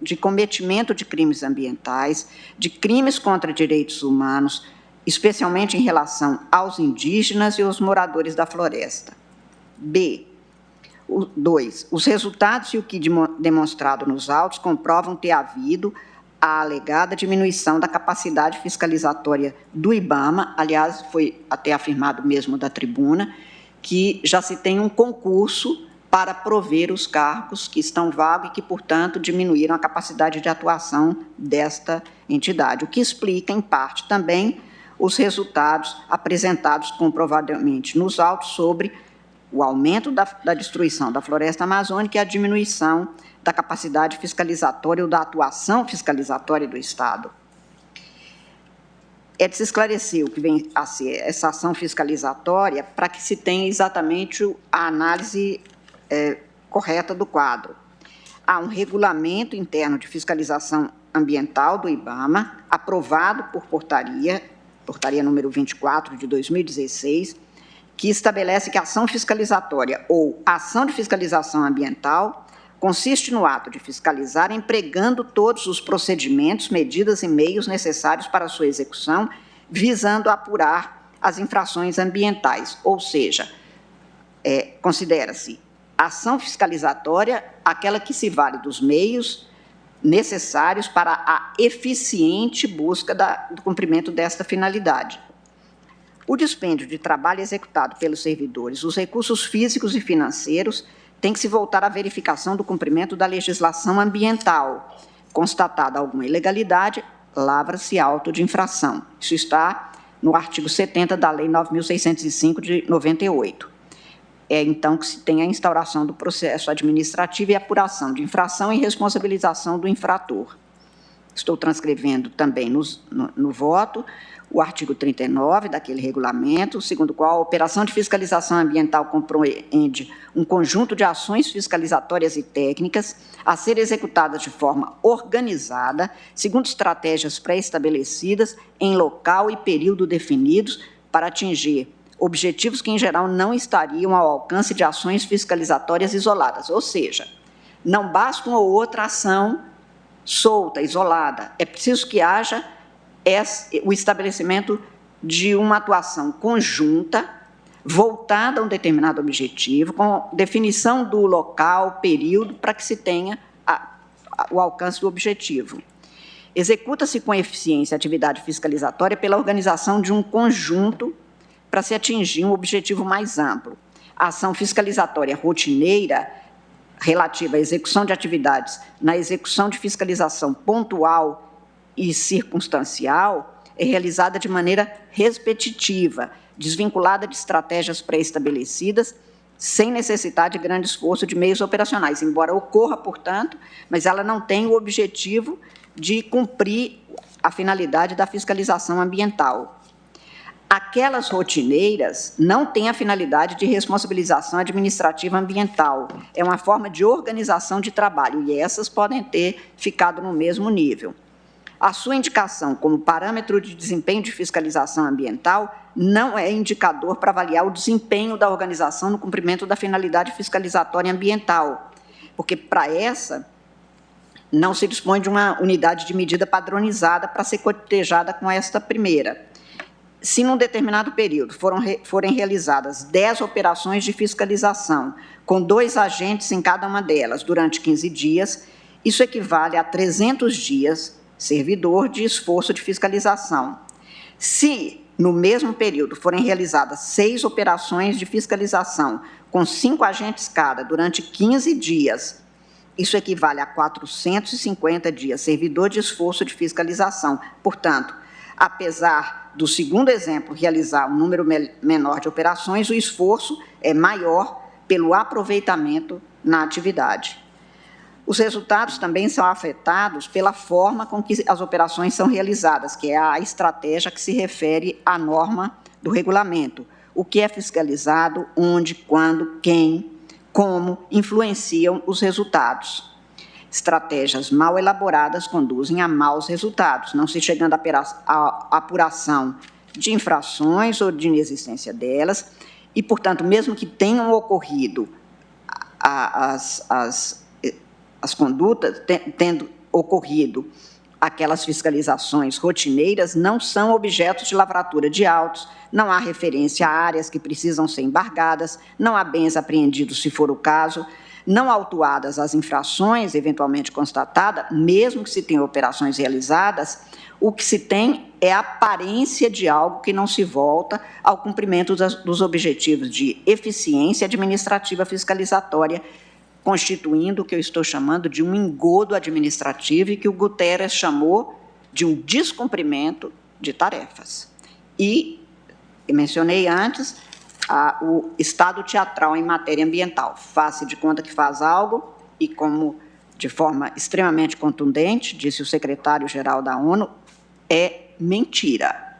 de cometimento de crimes ambientais, de crimes contra direitos humanos, especialmente em relação aos indígenas e aos moradores da floresta. B. 2. Os resultados e o que demonstrado nos autos comprovam ter havido a alegada diminuição da capacidade fiscalizatória do IBAMA, aliás, foi até afirmado mesmo da tribuna, que já se tem um concurso para prover os cargos que estão vagos e que, portanto, diminuíram a capacidade de atuação desta entidade, o que explica, em parte, também os resultados apresentados comprovadamente nos autos sobre o aumento da destruição da floresta amazônica e a diminuição da capacidade fiscalizatória ou da atuação fiscalizatória do Estado. É de se esclarecer o que vem a ser essa ação fiscalizatória para que se tenha exatamente a análise correta do quadro. Há um regulamento interno de fiscalização ambiental do IBAMA, aprovado por portaria número 24 de 2016, que estabelece que a ação fiscalizatória ou ação de fiscalização ambiental consiste no ato de fiscalizar empregando todos os procedimentos, medidas e meios necessários para a sua execução, visando apurar as infrações ambientais, ou seja, considera-se ação fiscalizatória aquela que se vale dos meios necessários para a eficiente busca do cumprimento desta finalidade. O dispêndio de trabalho executado pelos servidores, os recursos físicos e financeiros, tem que se voltar à verificação do cumprimento da legislação ambiental. Constatada alguma ilegalidade, lavra-se auto de infração. Isso está no artigo 70 da Lei 9.605 de 98. É, então, que se tem a instauração do processo administrativo e apuração de infração e responsabilização do infrator. Estou transcrevendo também no voto o artigo 39 daquele regulamento, segundo o qual a operação de fiscalização ambiental compreende um conjunto de ações fiscalizatórias e técnicas a ser executadas de forma organizada, segundo estratégias pré-estabelecidas, em local e período definidos, para atingir objetivos que, em geral, não estariam ao alcance de ações fiscalizatórias isoladas. Ou seja, não basta uma ou outra ação solta, isolada. É preciso que haja o estabelecimento de uma atuação conjunta, voltada a um determinado objetivo, com definição do local, período, para que se tenha o alcance do objetivo. Executa-se com eficiência a atividade fiscalizatória pela organização de um conjunto para se atingir um objetivo mais amplo. A ação fiscalizatória rotineira, relativa à execução de atividades na execução de fiscalização pontual e circunstancial, é realizada de maneira repetitiva, desvinculada de estratégias pré-estabelecidas, sem necessidade de grande esforço de meios operacionais, embora ocorra, portanto, mas ela não tem o objetivo de cumprir a finalidade da fiscalização ambiental. Aquelas rotineiras não têm a finalidade de responsabilização administrativa ambiental, é uma forma de organização de trabalho, e essas podem ter ficado no mesmo nível. A sua indicação como parâmetro de desempenho de fiscalização ambiental não é indicador para avaliar o desempenho da organização no cumprimento da finalidade fiscalizatória ambiental, porque, para essa, não se dispõe de uma unidade de medida padronizada para ser cotejada com esta primeira. Se, num determinado período, forem realizadas 10 operações de fiscalização, com 2 agentes em cada uma delas, durante 15 dias, isso equivale a 300 dias servidor de esforço de fiscalização. Se, no mesmo período, forem realizadas 6 operações de fiscalização, com 5 agentes cada, durante 15 dias, isso equivale a 450 dias servidor de esforço de fiscalização. Portanto, apesar do segundo exemplo realizar um número menor de operações, o esforço é maior pelo aproveitamento na atividade. Os resultados também são afetados pela forma com que as operações são realizadas, que é a estratégia que se refere à norma do regulamento. O que é fiscalizado, onde, quando, quem, como influenciam os resultados. Estratégias mal elaboradas conduzem a maus resultados, não se chegando à apuração de infrações ou de inexistência delas, e, portanto, mesmo que tenham ocorrido as condutas, tendo ocorrido aquelas fiscalizações rotineiras não são objetos de lavratura de autos, não há referência a áreas que precisam ser embargadas, não há bens apreendidos, se for o caso, não autuadas as infrações eventualmente constatadas, mesmo que se tenham operações realizadas, o que se tem é a aparência de algo que não se volta ao cumprimento dos objetivos de eficiência administrativa fiscalizatória, constituindo o que eu estou chamando de um engodo administrativo e que o Guterres chamou de um descumprimento de tarefas. E mencionei antes o estado teatral em matéria ambiental. Faz-se de conta que faz algo e, como de forma extremamente contundente, disse o secretário-geral da ONU, é mentira.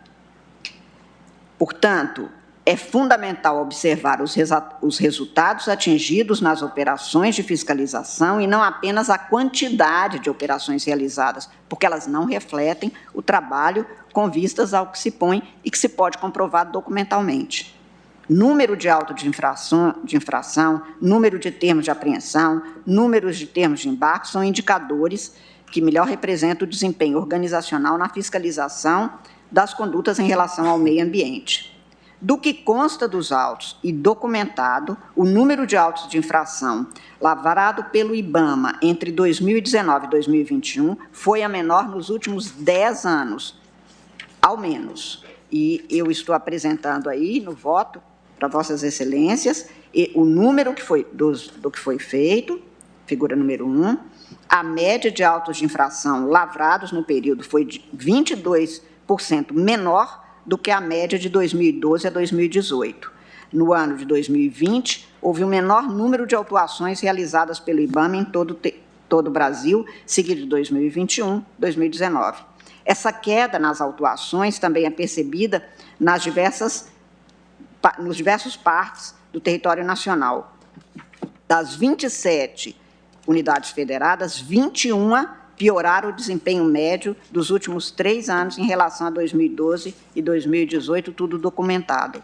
Portanto, é fundamental observar os resultados atingidos nas operações de fiscalização e não apenas a quantidade de operações realizadas, porque elas não refletem o trabalho com vistas ao que se põe e que se pode comprovar documentalmente. Número de autos de infração, número de termos de apreensão, números de termos de embarque são indicadores que melhor representam o desempenho organizacional na fiscalização das condutas em relação ao meio ambiente. Do que consta dos autos e documentado, o número de autos de infração lavrado pelo IBAMA entre 2019 e 2021 foi a menor nos últimos 10 anos, ao menos. E eu estou apresentando aí no voto para Vossas Excelências o número que foi, do que foi feito, figura número 1, a média de autos de infração lavrados no período foi de 22% menor do que a média de 2012 a 2018. No ano de 2020, houve o menor número de autuações realizadas pelo IBAMA em todo o Brasil, seguido de 2021 e 2019. Essa queda nas autuações também é percebida nos diversos partes do território nacional. Das 27 unidades federadas, 21 pioraram o desempenho médio dos últimos 3 anos em relação a 2012 e 2018, tudo documentado.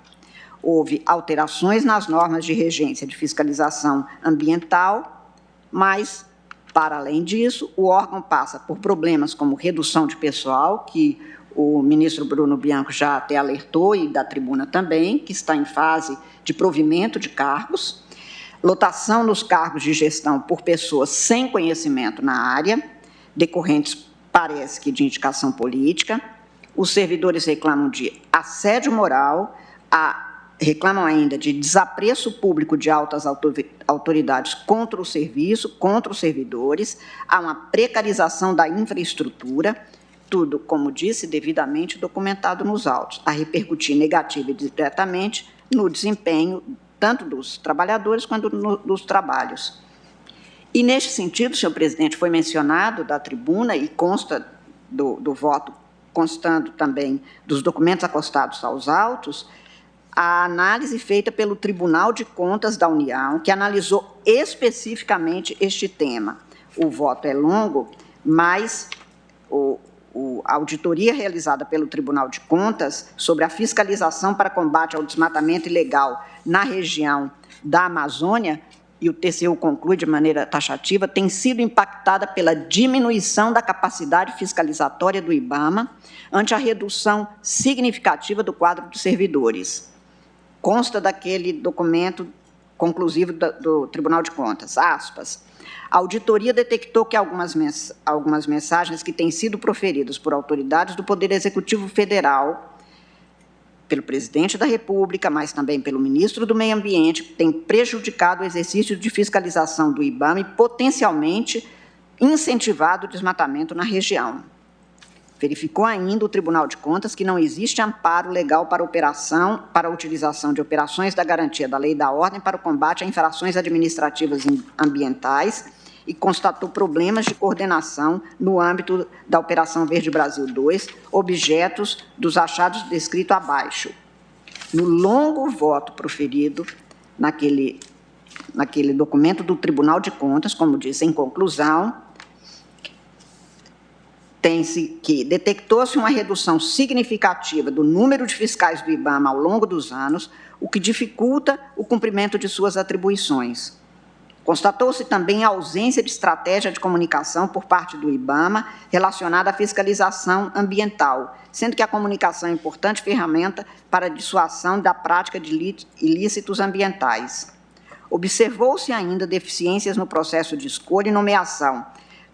Houve alterações nas normas de regência de fiscalização ambiental, mas, para além disso, o órgão passa por problemas como redução de pessoal, que o ministro Bruno Bianco já até alertou, e da tribuna também, que está em fase de provimento de cargos, lotação nos cargos de gestão por pessoas sem conhecimento na área, decorrentes, parece que, de indicação política. Os servidores reclamam de assédio moral, reclamam ainda de desapreço público de altas autoridades contra o serviço, contra os servidores, há uma precarização da infraestrutura, tudo, como disse, devidamente documentado nos autos, a repercutir negativa e diretamente no desempenho tanto dos trabalhadores quanto dos trabalhos. E, neste sentido, senhor presidente, foi mencionado da tribuna e consta do voto, constando também dos documentos acostados aos autos, a análise feita pelo Tribunal de Contas da União, que analisou especificamente este tema. O voto é longo, mas a auditoria realizada pelo Tribunal de Contas sobre a fiscalização para combate ao desmatamento ilegal na região da Amazônia, e o TCU conclui de maneira taxativa, tem sido impactada pela diminuição da capacidade fiscalizatória do IBAMA ante a redução significativa do quadro de servidores. Consta daquele documento conclusivo do Tribunal de Contas, aspas, a auditoria detectou que algumas mensagens que têm sido proferidas por autoridades do Poder Executivo Federal, pelo Presidente da República, mas também pelo Ministro do Meio Ambiente, têm prejudicado o exercício de fiscalização do IBAMA e potencialmente incentivado o desmatamento na região. Verificou ainda o Tribunal de Contas que não existe amparo legal para a utilização de operações da garantia da lei e da ordem para o combate a infrações administrativas ambientais e constatou problemas de coordenação no âmbito da Operação Verde Brasil 2, objetos dos achados descritos abaixo. No longo voto proferido naquele documento do Tribunal de Contas, como disse, em conclusão, tem-se que detectou-se uma redução significativa do número de fiscais do IBAMA ao longo dos anos, o que dificulta o cumprimento de suas atribuições. Constatou-se também a ausência de estratégia de comunicação por parte do IBAMA relacionada à fiscalização ambiental, sendo que a comunicação é importante ferramenta para a dissuasão da prática de ilícitos ambientais. Observou-se ainda deficiências no processo de escolha e nomeação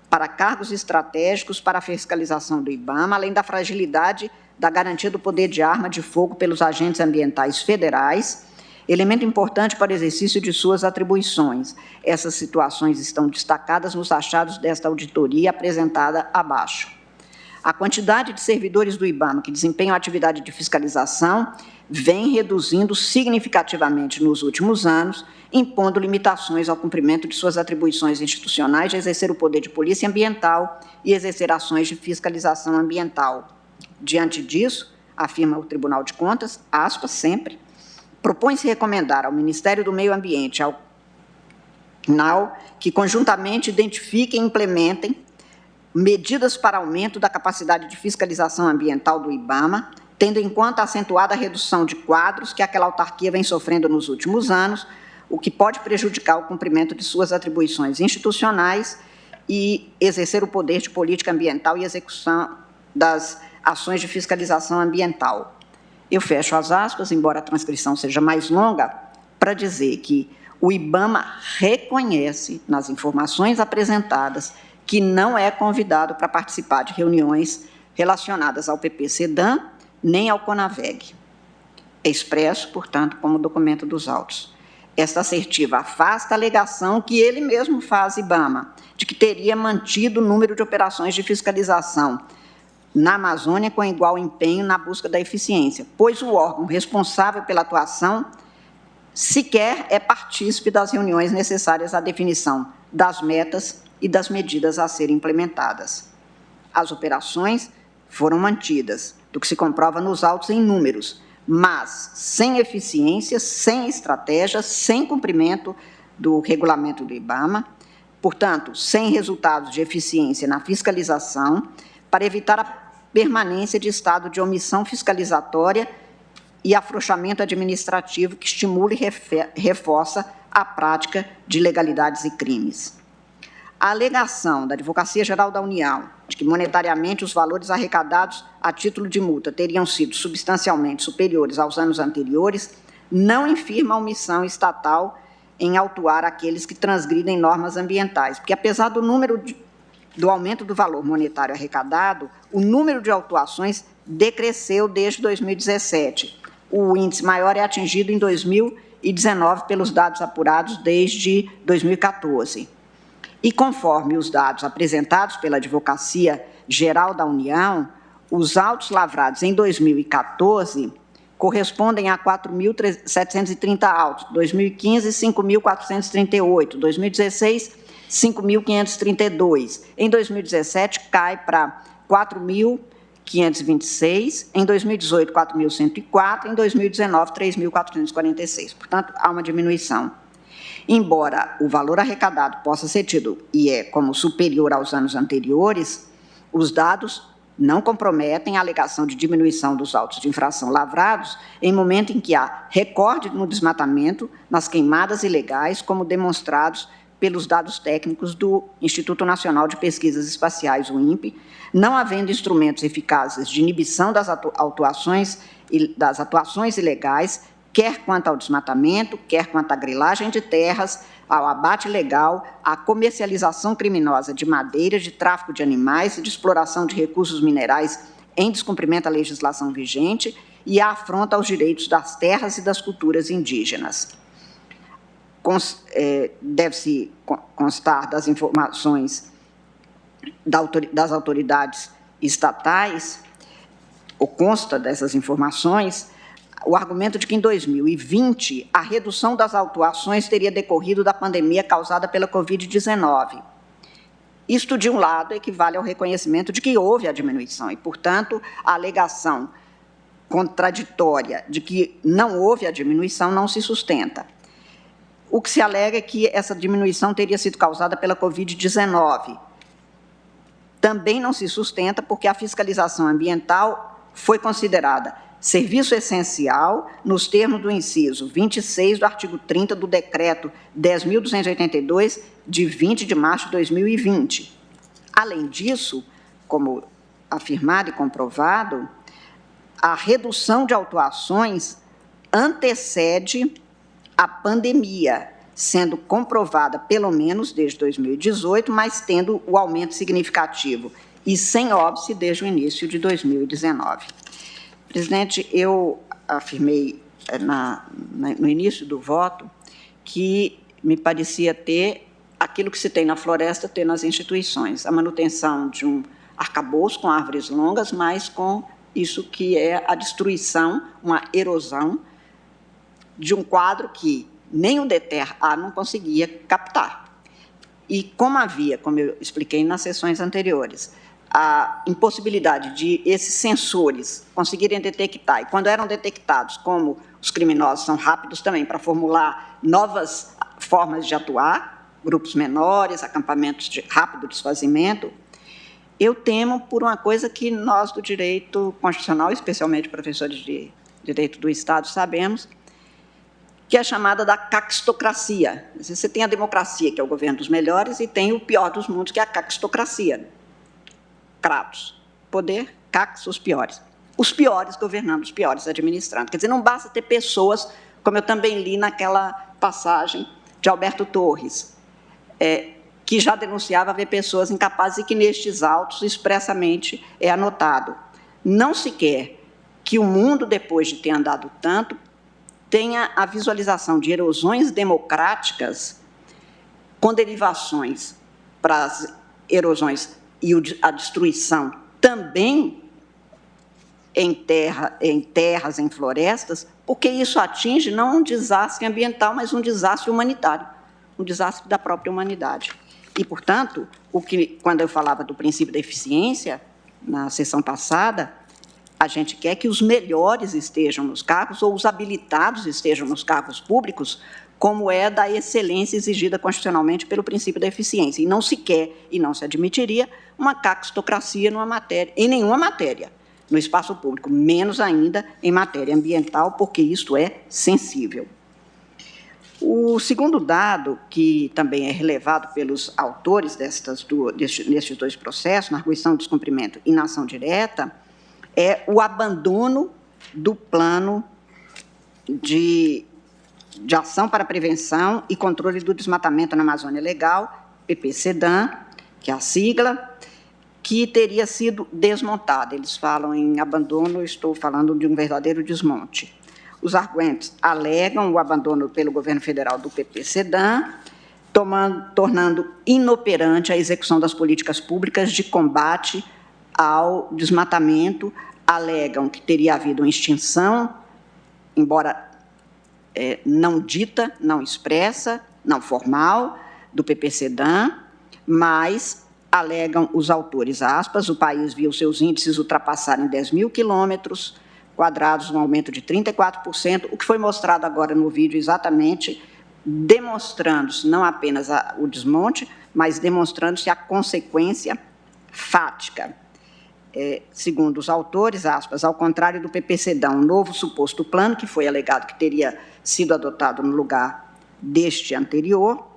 para cargos estratégicos para a fiscalização do IBAMA, além da fragilidade da garantia do poder de arma de fogo pelos agentes ambientais federais, elemento importante para o exercício de suas atribuições. Essas situações estão destacadas nos achados desta auditoria apresentada abaixo. A quantidade de servidores do IBAMA que desempenham atividade de fiscalização vem reduzindo significativamente nos últimos anos, impondo limitações ao cumprimento de suas atribuições institucionais de exercer o poder de polícia ambiental e exercer ações de fiscalização ambiental. Diante disso, afirma o Tribunal de Contas, aspas, sempre, propõe-se recomendar ao Ministério do Meio Ambiente, ao CNAU, que conjuntamente identifiquem e implementem medidas para aumento da capacidade de fiscalização ambiental do IBAMA, tendo em conta a acentuada redução de quadros que aquela autarquia vem sofrendo nos últimos anos, o que pode prejudicar o cumprimento de suas atribuições institucionais e exercer o poder de política ambiental e execução das ações de fiscalização ambiental. Eu fecho as aspas, embora a transcrição seja mais longa, para dizer que o IBAMA reconhece, nas informações apresentadas, que não é convidado para participar de reuniões relacionadas ao PP-SEDAM, nem ao CONAVEG. É expresso, portanto, como documento dos autos. Esta assertiva afasta a alegação que ele mesmo faz, IBAMA, de que teria mantido o número de operações de fiscalização na Amazônia com igual empenho na busca da eficiência, pois o órgão responsável pela atuação sequer é partícipe das reuniões necessárias à definição das metas e das medidas a serem implementadas. As operações foram mantidas, do que se comprova nos autos em números, mas sem eficiência, sem estratégia, sem cumprimento do regulamento do IBAMA, portanto, sem resultados de eficiência na fiscalização, para evitar a permanência de estado de omissão fiscalizatória e afrouxamento administrativo que estimula e reforça a prática de ilegalidades e crimes. A alegação da Advocacia Geral da União de que monetariamente os valores arrecadados a título de multa teriam sido substancialmente superiores aos anos anteriores não infirma a omissão estatal em autuar aqueles que transgridem normas ambientais, porque apesar do aumento do valor monetário arrecadado, o número de autuações decresceu desde 2017. O índice maior é atingido em 2019 pelos dados apurados desde 2014. E conforme os dados apresentados pela Advocacia Geral da União, os autos lavrados em 2014 correspondem a 4.730 autos, 2015, 5.438, 2016, 5.532. Em 2017, cai para 4.526, em 2018, 4.104, em 2019, 3.446. Portanto, há uma diminuição. Embora o valor arrecadado possa ser tido e é como superior aos anos anteriores, os dados não comprometem a alegação de diminuição dos autos de infração lavrados em momento em que há recorde no desmatamento, nas queimadas ilegais, como demonstrados pelos dados técnicos do Instituto Nacional de Pesquisas Espaciais, o INPE, não havendo instrumentos eficazes de inibição das atuações ilegais, quer quanto ao desmatamento, quer quanto à grilagem de terras, ao abate ilegal, à comercialização criminosa de madeira, de tráfico de animais e de exploração de recursos minerais em descumprimento à legislação vigente e à afronta aos direitos das terras e das culturas indígenas. Deve-se constar das informações das autoridades estatais, ou consta dessas informações, o argumento de que, em 2020, a redução das autuações teria decorrido da pandemia causada pela Covid-19. Isto, de um lado, equivale ao reconhecimento de que houve a diminuição e, portanto, a alegação contraditória de que não houve a diminuição não se sustenta. O que se alega é que essa diminuição teria sido causada pela Covid-19. Também não se sustenta porque a fiscalização ambiental foi considerada serviço essencial, nos termos do inciso 26 do artigo 30 do Decreto 10.282, de 20 de março de 2020. Além disso, como afirmado e comprovado, a redução de autuações antecede a pandemia, sendo comprovada pelo menos desde 2018, mas tendo o aumento significativo e sem óbice desde o início de 2019. Presidente, eu afirmei no início do voto que me parecia ter aquilo que se tem na floresta, ter nas instituições, a manutenção de um arcabouço com árvores longas, mas com isso que é a destruição, uma erosão de um quadro que nem o DETER-A não conseguia captar. E como havia, como eu expliquei nas sessões anteriores, a impossibilidade de esses sensores conseguirem detectar, e quando eram detectados, como os criminosos são rápidos também para formular novas formas de atuar, grupos menores, acampamentos de rápido desfazimento, eu temo por uma coisa que nós do direito constitucional, especialmente professores de direito do Estado, sabemos, que é a chamada da caquistocracia. Você tem a democracia, que é o governo dos melhores, e tem o pior dos mundos, que é a caquistocracia. Kratos, poder, cax, os piores. Os piores governando, os piores administrando. Quer dizer, não basta ter pessoas, como eu também li naquela passagem de Alberto Torres, que já denunciava haver pessoas incapazes e que nestes autos expressamente é anotado. Não se quer que o mundo, depois de ter andado tanto, tenha a visualização de erosões democráticas com derivações para as erosões e a destruição também em terras, em florestas, porque isso atinge não um desastre ambiental, mas um desastre humanitário, um desastre da própria humanidade. E, portanto, quando eu falava do princípio da eficiência, na sessão passada, a gente quer que os melhores estejam nos cargos ou os habilitados estejam nos cargos públicos, como é da excelência exigida constitucionalmente pelo princípio da eficiência. E não se quer e não se admitiria uma caquistocracia em nenhuma matéria no espaço público, menos ainda em matéria ambiental, porque isso é sensível. O segundo dado, que também é relevado pelos autores destes dois processos, na arguição, descumprimento e na ação direta, é o abandono do plano de ação para prevenção e controle do desmatamento na Amazônia Legal, PPCDAM, que é a sigla, que teria sido desmontado. Eles falam em abandono, eu estou falando de um verdadeiro desmonte. Os arguentes alegam o abandono pelo governo federal do PPCDAM, tornando inoperante a execução das políticas públicas de combate ao desmatamento, alegam que teria havido uma extinção, embora não dita, não expressa, não formal, do PPCDAM, mas alegam os autores, aspas, o país viu seus índices ultrapassarem 10 mil quilômetros quadrados, um aumento de 34%, o que foi mostrado agora no vídeo exatamente, demonstrando-se não apenas o desmonte, mas demonstrando-se a consequência fática. Segundo os autores, aspas, ao contrário do PPCDAM, um novo suposto plano, que foi alegado que teria sido adotado no lugar deste anterior,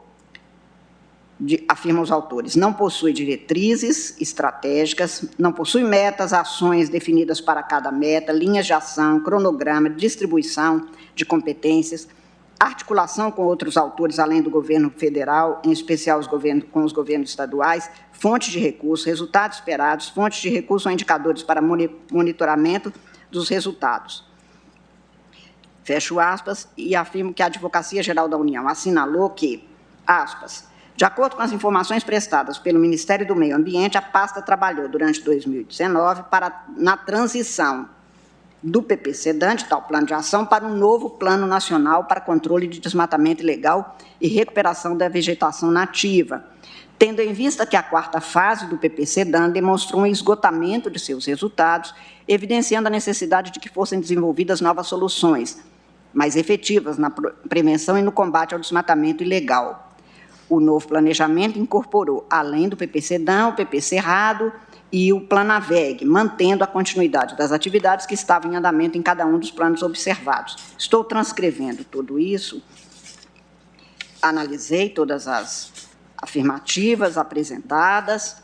afirmam os autores, não possui diretrizes estratégicas, não possui metas, ações definidas para cada meta, linhas de ação, cronograma, distribuição de competências, articulação com outros autores, além do governo federal, em especial com os governos estaduais, fontes de recursos, resultados esperados, fontes de recursos ou indicadores para monitoramento dos resultados. Fecho aspas, e afirmo que a Advocacia Geral da União assinalou que, aspas, de acordo com as informações prestadas pelo Ministério do Meio Ambiente, a pasta trabalhou durante 2019 na transição do PPCDAM, de tal plano de ação, para um novo Plano Nacional para Controle de Desmatamento Ilegal e Recuperação da Vegetação Nativa, tendo em vista que a quarta fase do PPCDAM demonstrou um esgotamento de seus resultados, evidenciando a necessidade de que fossem desenvolvidas novas soluções, mais efetivas na prevenção e no combate ao desmatamento ilegal. O novo planejamento incorporou, além do PP-SEDAM, o PP-Cerrado e o Planaveg, mantendo a continuidade das atividades que estavam em andamento em cada um dos planos observados. Estou transcrevendo tudo isso, analisei todas as afirmativas apresentadas,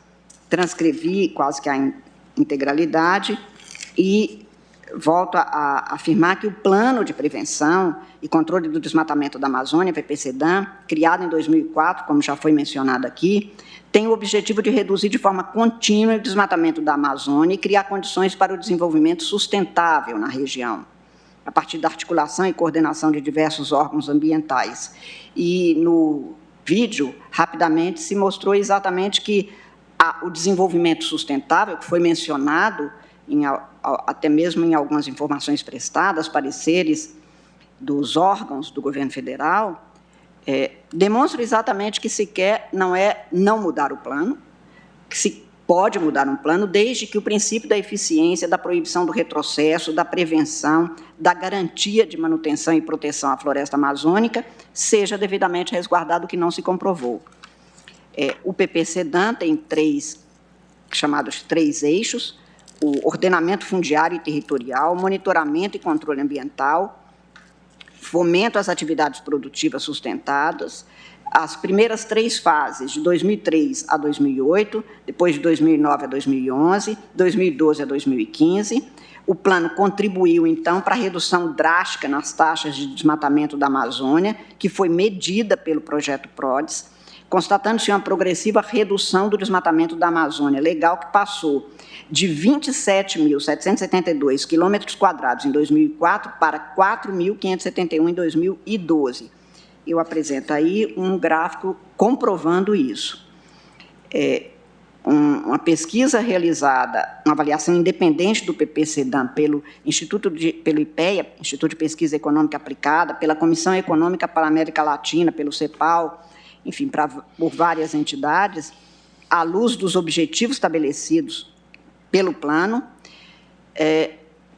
transcrevi quase que a integralidade e volto a afirmar que o Plano de Prevenção e Controle do Desmatamento da Amazônia, PP-SEDAM, criado em 2004, como já foi mencionado aqui, tem o objetivo de reduzir de forma contínua o desmatamento da Amazônia e criar condições para o desenvolvimento sustentável na região, a partir da articulação e coordenação de diversos órgãos ambientais. E no vídeo, rapidamente, se mostrou exatamente que o desenvolvimento sustentável, que foi mencionado até mesmo em algumas informações prestadas, pareceres dos órgãos do governo federal, demonstra exatamente que se quer não é não mudar o plano, que se pode mudar um plano desde que o princípio da eficiência, da proibição do retrocesso, da prevenção, da garantia de manutenção e proteção à floresta amazônica seja devidamente resguardado, o que não se comprovou. O PP-SEDAM tem chamados três eixos: o ordenamento fundiário e territorial, monitoramento e controle ambiental, fomento às atividades produtivas sustentadas, as primeiras 3 fases, de 2003 a 2008, depois de 2009 a 2011, 2012 a 2015. O plano contribuiu, então, para a redução drástica nas taxas de desmatamento da Amazônia, que foi medida pelo projeto PRODES, constatando-se uma progressiva redução do desmatamento da Amazônia legal, que passou de 27.772 quilômetros quadrados em 2004 para 4.571 em 2012. Eu apresento aí um gráfico comprovando isso. Uma pesquisa realizada, uma avaliação independente do PP-SEDAM pelo IPEA, Instituto de Pesquisa Econômica Aplicada, pela Comissão Econômica para a América Latina, pelo CEPAL, enfim, por várias entidades, à luz dos objetivos estabelecidos pelo plano,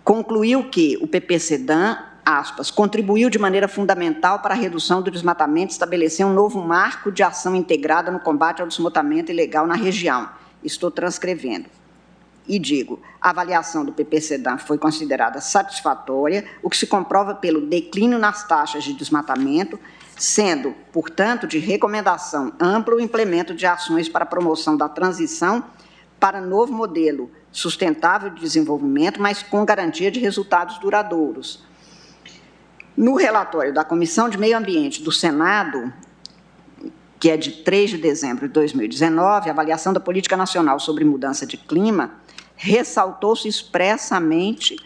concluiu que o PP-SEDAM, aspas, contribuiu de maneira fundamental para a redução do desmatamento e estabelecer um novo marco de ação integrada no combate ao desmatamento ilegal na região. Estou transcrevendo. E digo, a avaliação do PP-SEDAM foi considerada satisfatória, o que se comprova pelo declínio nas taxas de desmatamento, sendo, portanto, de recomendação ampla o implemento de ações para a promoção da transição para novo modelo sustentável de desenvolvimento, mas com garantia de resultados duradouros. No relatório da Comissão de Meio Ambiente do Senado, que é de 3 de dezembro de 2019, a avaliação da Política Nacional sobre Mudança de Clima, ressaltou-se expressamente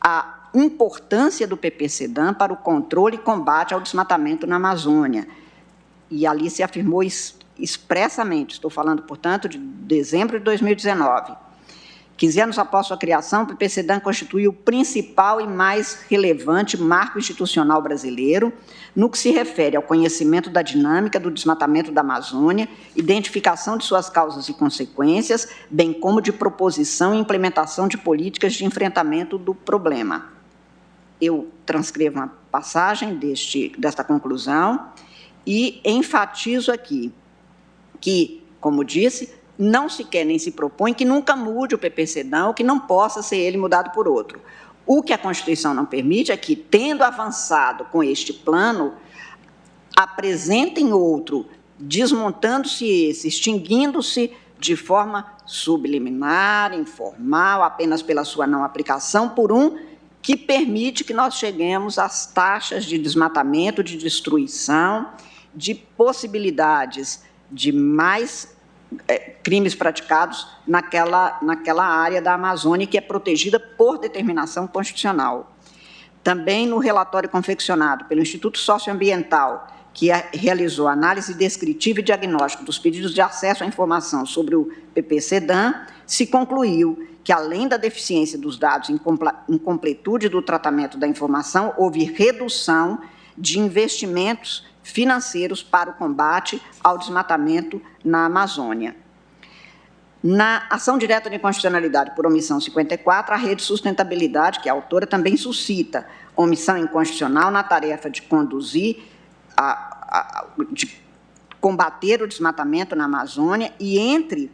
a importância do PP-SEDAM para o controle e combate ao desmatamento na Amazônia. E ali se afirmou expressamente, estou falando, portanto, de dezembro de 2019, 15 anos após sua criação, o PP-SEDAM constitui o principal e mais relevante marco institucional brasileiro no que se refere ao conhecimento da dinâmica do desmatamento da Amazônia, identificação de suas causas e consequências, bem como de proposição e implementação de políticas de enfrentamento do problema. Eu transcrevo uma passagem desta conclusão e enfatizo aqui que, como disse, não se quer nem se propõe que nunca mude o PP-SEDAM ou que não possa ser ele mudado por outro. O que a Constituição não permite é que, tendo avançado com este plano, apresentem outro, desmontando-se esse, extinguindo-se de forma subliminar, informal, apenas pela sua não aplicação, por um que permite que nós cheguemos às taxas de desmatamento, de destruição, de possibilidades de mais crimes praticados naquela área da Amazônia que é protegida por determinação constitucional. Também no relatório confeccionado pelo Instituto Socioambiental, que realizou análise descritiva e diagnóstico dos pedidos de acesso à informação sobre o PP-SEDAM, se concluiu que, além da deficiência dos dados e incompletude do tratamento da informação, houve redução de investimentos financeiros para o combate ao desmatamento na Amazônia. Na ação direta de inconstitucionalidade por omissão 54, a Rede Sustentabilidade, que é a autora, também suscita omissão inconstitucional na tarefa de conduzir, de combater o desmatamento na Amazônia, e entre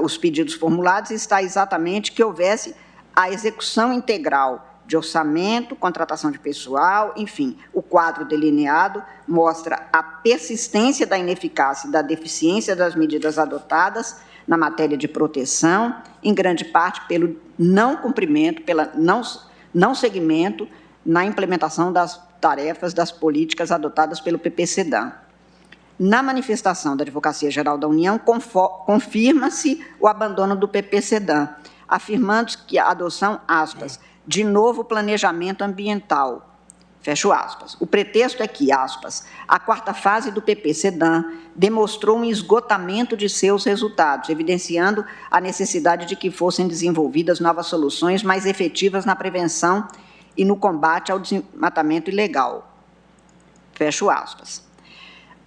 os pedidos formulados está exatamente que houvesse a execução integral de orçamento, contratação de pessoal, enfim, o quadro delineado mostra a persistência da ineficácia e da deficiência das medidas adotadas na matéria de proteção, em grande parte pelo não cumprimento, pela não seguimento na implementação das tarefas das políticas adotadas pelo PPCDAM. Na manifestação da Advocacia Geral da União, confirma-se o abandono do PPCDAM, afirmando que a adoção, aspas, de novo planejamento ambiental, fecho aspas. O pretexto é que, aspas, a quarta fase do PPCDAM demonstrou um esgotamento de seus resultados, evidenciando a necessidade de que fossem desenvolvidas novas soluções mais efetivas na prevenção e no combate ao desmatamento ilegal, fecho aspas.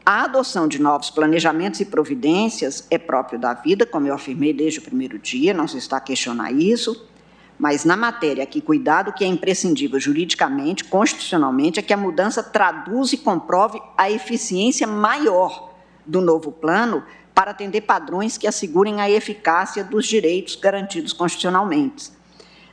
A adoção de novos planejamentos e providências é próprio da vida, como eu afirmei desde o primeiro dia, não se está a questionar isso, mas na matéria que cuidado que é imprescindível juridicamente, constitucionalmente, é que a mudança traduz e comprove a eficiência maior do novo plano para atender padrões que assegurem a eficácia dos direitos garantidos constitucionalmente.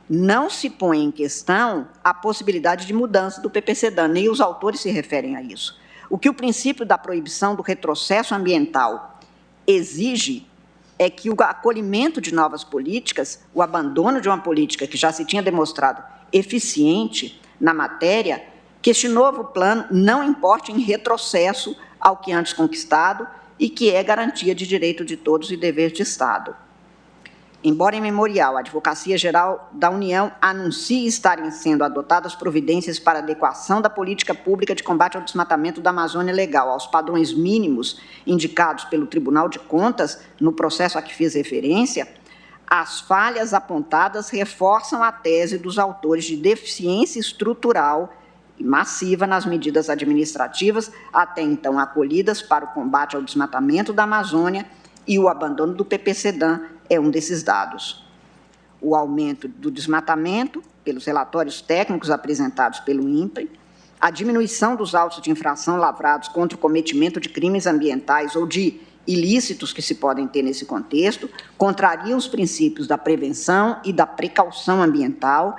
Não se põe em questão a possibilidade de mudança do PPCDAM, nem os autores se referem a isso. O que o princípio da proibição do retrocesso ambiental exige é que o acolhimento de novas políticas, o abandono de uma política que já se tinha demonstrado eficiente na matéria, que este novo plano não importe em retrocesso ao que antes conquistado e que é garantia de direito de todos e dever de Estado. Embora em memorial a Advocacia Geral da União anuncie estarem sendo adotadas providências para adequação da política pública de combate ao desmatamento da Amazônia Legal aos padrões mínimos indicados pelo Tribunal de Contas no processo a que fiz referência, as falhas apontadas reforçam a tese dos autores de deficiência estrutural e massiva nas medidas administrativas até então acolhidas para o combate ao desmatamento da Amazônia, e o abandono do PPCDAM é um desses dados. O aumento do desmatamento, pelos relatórios técnicos apresentados pelo INPE, a diminuição dos autos de infração lavrados contra o cometimento de crimes ambientais ou de ilícitos que se podem ter nesse contexto, contrariam os princípios da prevenção e da precaução ambiental,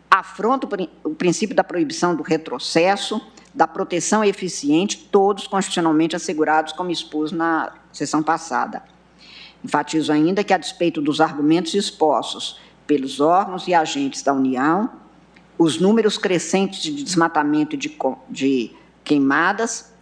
afronta o princípio da proibição do retrocesso, da proteção eficiente, todos constitucionalmente assegurados, como expus na sessão passada. Enfatizo ainda que, a despeito dos argumentos expostos pelos órgãos e agentes da União, os números crescentes de desmatamento e de queimadas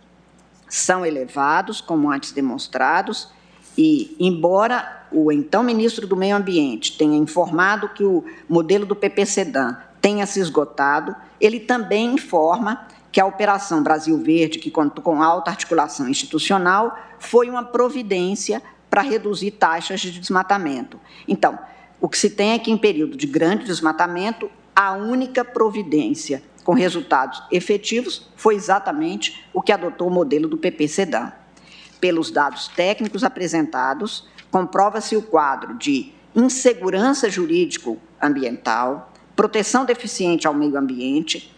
são elevados, como antes demonstrados, e, embora o então ministro do Meio Ambiente tenha informado que o modelo do PPCDAM tenha se esgotado, ele também informa que a Operação Brasil Verde, que contou com alta articulação institucional, foi uma providência para reduzir taxas de desmatamento. Então, o que se tem é que, em período de grande desmatamento, a única providência com resultados efetivos foi exatamente o que adotou o modelo do PPCDAM. Pelos dados técnicos apresentados, comprova-se o quadro de insegurança jurídico-ambiental, proteção deficiente ao meio ambiente,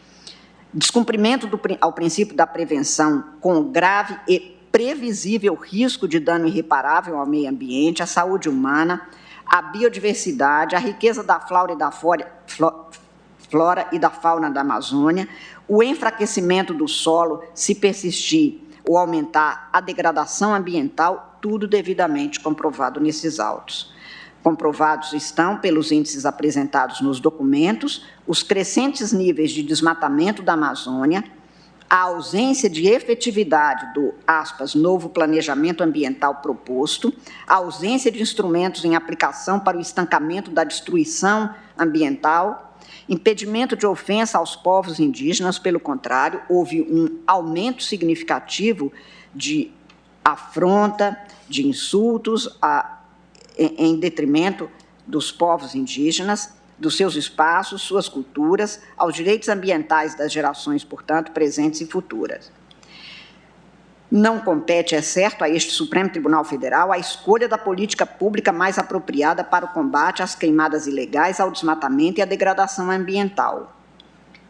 descumprimento ao princípio da prevenção com grave e previsível risco de dano irreparável ao meio ambiente, à saúde humana, à biodiversidade, à riqueza da flora e da fauna da Amazônia, o enfraquecimento do solo, se persistir ou aumentar a degradação ambiental, tudo devidamente comprovado nesses autos. Comprovados estão, pelos índices apresentados nos documentos, os crescentes níveis de desmatamento da Amazônia, a ausência de efetividade do, aspas, novo planejamento ambiental proposto, a ausência de instrumentos em aplicação para o estancamento da destruição ambiental, impedimento de ofensa aos povos indígenas, pelo contrário, houve um aumento significativo de afronta, de insultos em detrimento dos povos indígenas, dos seus espaços, suas culturas, aos direitos ambientais das gerações, portanto, presentes e futuras. Não compete, é certo, a este Supremo Tribunal Federal a escolha da política pública mais apropriada para o combate às queimadas ilegais, ao desmatamento e à degradação ambiental.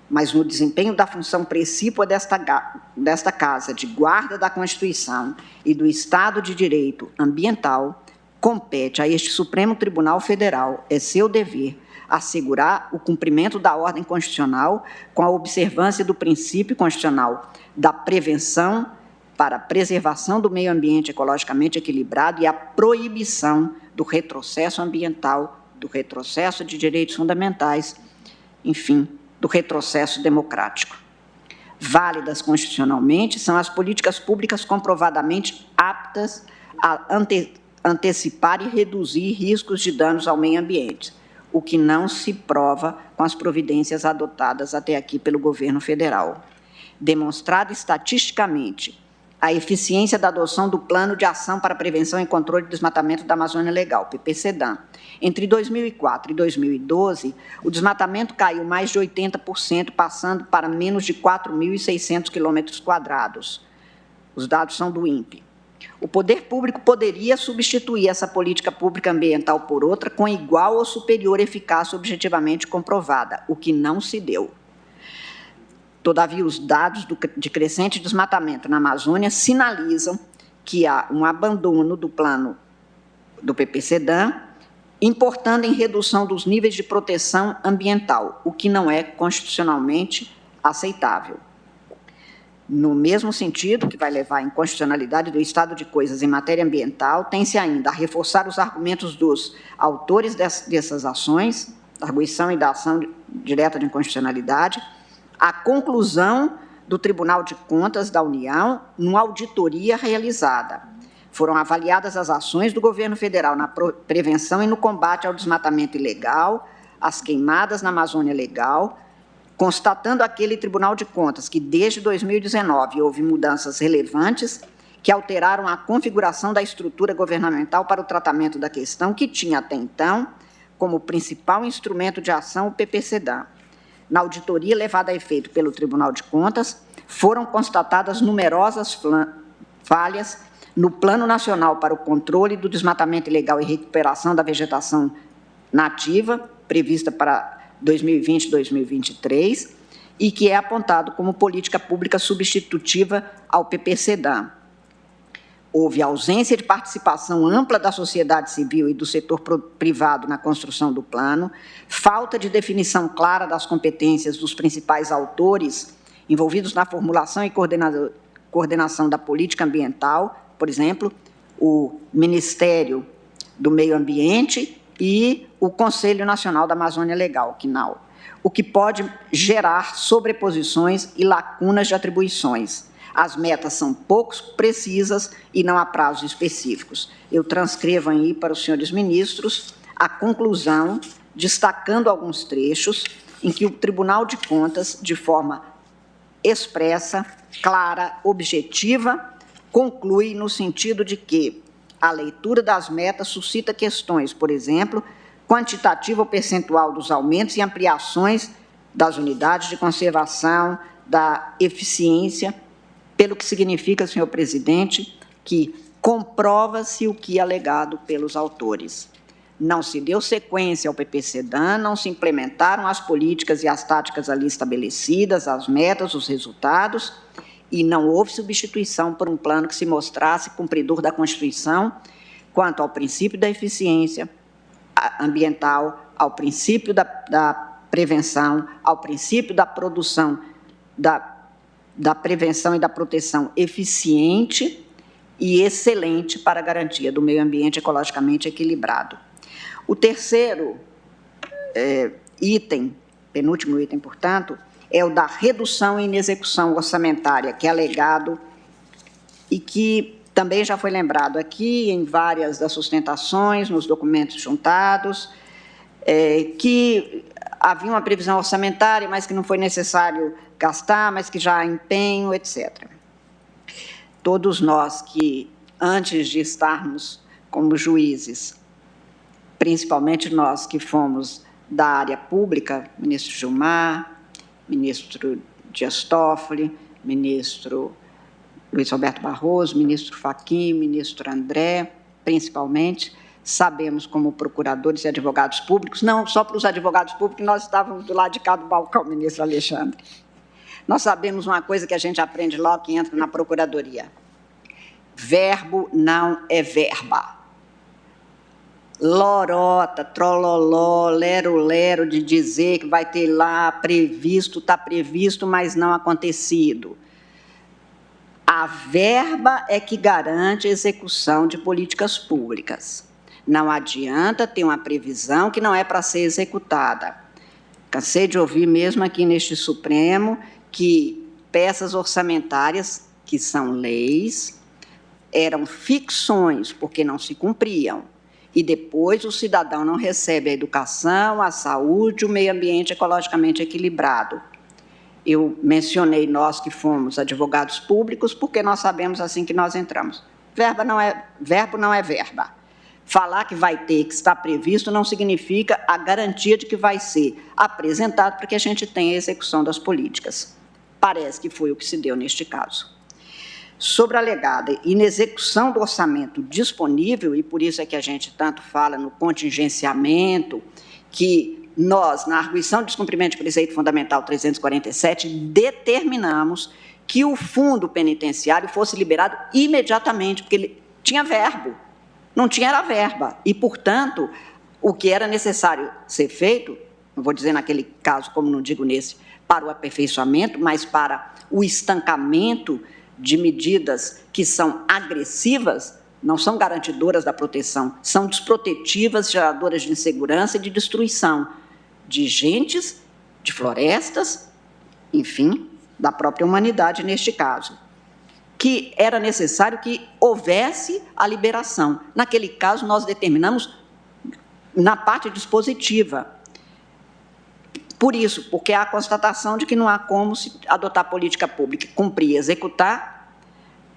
mas no desempenho da função precípua desta Casa de guarda da Constituição e do Estado de Direito ambiental, compete a este Supremo Tribunal Federal, é seu dever, assegurar o cumprimento da ordem constitucional com a observância do princípio constitucional da prevenção para a preservação do meio ambiente ecologicamente equilibrado e a proibição do retrocesso ambiental, do retrocesso de direitos fundamentais, enfim, do retrocesso democrático. Válidas constitucionalmente são as políticas públicas comprovadamente aptas a antecipar e reduzir riscos de danos ao meio ambiente, o que não se prova com as providências adotadas até aqui pelo governo federal. Demonstrado estatisticamente a eficiência da adoção do Plano de Ação para a Prevenção e Controle do Desmatamento da Amazônia Legal, PPCDAM. Entre 2004 e 2012, o desmatamento caiu mais de 80%, passando para menos de 4.600 km². Os dados são do INPE. O poder público poderia substituir essa política pública ambiental por outra com igual ou superior eficácia objetivamente comprovada, o que não se deu. Todavia, os dados de crescente desmatamento na Amazônia sinalizam que há um abandono do plano do PPCDAM, importando em redução dos níveis de proteção ambiental, o que não é constitucionalmente aceitável. No mesmo sentido, que vai levar à inconstitucionalidade do estado de coisas em matéria ambiental, tem-se ainda a reforçar os argumentos dos autores dessas ações, da arguição e da ação direta de inconstitucionalidade, a conclusão do Tribunal de Contas da União numa auditoria realizada. Foram avaliadas as ações do governo federal na prevenção e no combate ao desmatamento ilegal, as queimadas na Amazônia Legal, constatando aquele Tribunal de Contas que, desde 2019, houve mudanças relevantes que alteraram a configuração da estrutura governamental para o tratamento da questão, que tinha até então como principal instrumento de ação o PPCDAM. Na auditoria levada a efeito pelo Tribunal de Contas, foram constatadas numerosas falhas no Plano Nacional para o Controle do Desmatamento Ilegal e Recuperação da Vegetação Nativa, prevista para 2020 e 2023, e que é apontado como política pública substitutiva ao PPCDAM. Houve ausência de participação ampla da sociedade civil e do setor privado na construção do plano, falta de definição clara das competências dos principais autores envolvidos na formulação e coordenação da política ambiental, por exemplo, o Ministério do Meio Ambiente e o Conselho Nacional da Amazônia Legal, CNAL, o que pode gerar sobreposições e lacunas de atribuições. As metas são pouco precisas e não há prazos específicos. Eu transcrevo aí para os senhores ministros a conclusão, destacando alguns trechos em que o Tribunal de Contas, de forma expressa, clara, objetiva, conclui no sentido de que a leitura das metas suscita questões, por exemplo, quantitativa ou percentual dos aumentos e ampliações das unidades de conservação, da eficiência, pelo que significa, senhor presidente, que comprova-se o que é alegado pelos autores. Não se deu sequência ao PPCDAM, não se implementaram as políticas e as táticas ali estabelecidas, as metas, os resultados, e não houve substituição por um plano que se mostrasse cumpridor da Constituição quanto ao princípio da eficiência ambiental, ao princípio da prevenção, ao princípio da produção, da prevenção e da proteção eficiente e excelente para a garantia do meio ambiente ecologicamente equilibrado. O terceiro item, penúltimo item, portanto, é o da redução e inexecução orçamentária, que é alegado e que também já foi lembrado aqui em várias das sustentações, nos documentos juntados, que havia uma previsão orçamentária, mas que não foi necessário gastar, mas que já há empenho, etc. Todos nós que, antes de estarmos como juízes, principalmente nós que fomos da área pública, ministro Gilmar, ministro Dias Toffoli, ministro Luiz Roberto Barroso, ministro Fachin, ministro André, principalmente, sabemos como procuradores e advogados públicos, não só para os advogados públicos, nós estávamos do lado de cá do balcão, ministro Alexandre. Nós sabemos uma coisa que a gente aprende logo que entra na procuradoria. Verbo não é verba. Lorota, trololó, lero-lero de dizer que vai ter lá previsto, está previsto, mas não acontecido. A verba é que garante a execução de políticas públicas. Não adianta ter uma previsão que não é para ser executada. Cansei de ouvir mesmo aqui neste Supremo que peças orçamentárias, que são leis, eram ficções, porque não se cumpriam. E depois o cidadão não recebe a educação, a saúde, o meio ambiente ecologicamente equilibrado. Eu mencionei nós que fomos advogados públicos, porque nós sabemos assim que nós entramos. Verbo não é verba. Falar que vai ter, que está previsto, não significa a garantia de que vai ser apresentado para que a gente tenha a execução das políticas. Parece que foi o que se deu neste caso. Sobre a alegada inexecução do orçamento disponível, e por isso é que a gente tanto fala no contingenciamento, que nós, na arguição de descumprimento de preceito fundamental 347, determinamos que o fundo penitenciário fosse liberado imediatamente, porque ele tinha verbo, não tinha era verba, e, portanto, o que era necessário ser feito, não vou dizer naquele caso, como não digo nesse, para o aperfeiçoamento, mas para o estancamento de medidas que são agressivas, não são garantidoras da proteção, são desprotetivas, geradoras de insegurança e de destruição de gentes, de florestas, enfim, da própria humanidade neste caso, que era necessário que houvesse a liberação. Naquele caso, nós determinamos na parte dispositiva. Por isso, porque há a constatação de que não há como se adotar política pública, cumprir e executar,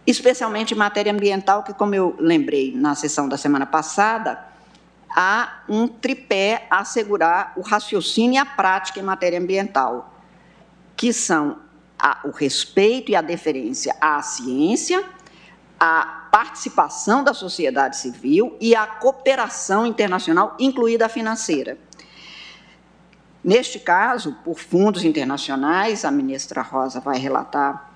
especialmente em matéria ambiental, que, como eu lembrei na sessão da semana passada, há um tripé a assegurar o raciocínio e a prática em matéria ambiental, que são o respeito e a deferência à ciência, a participação da sociedade civil e a cooperação internacional, incluída a financeira. Neste caso, por fundos internacionais, a ministra Rosa vai relatar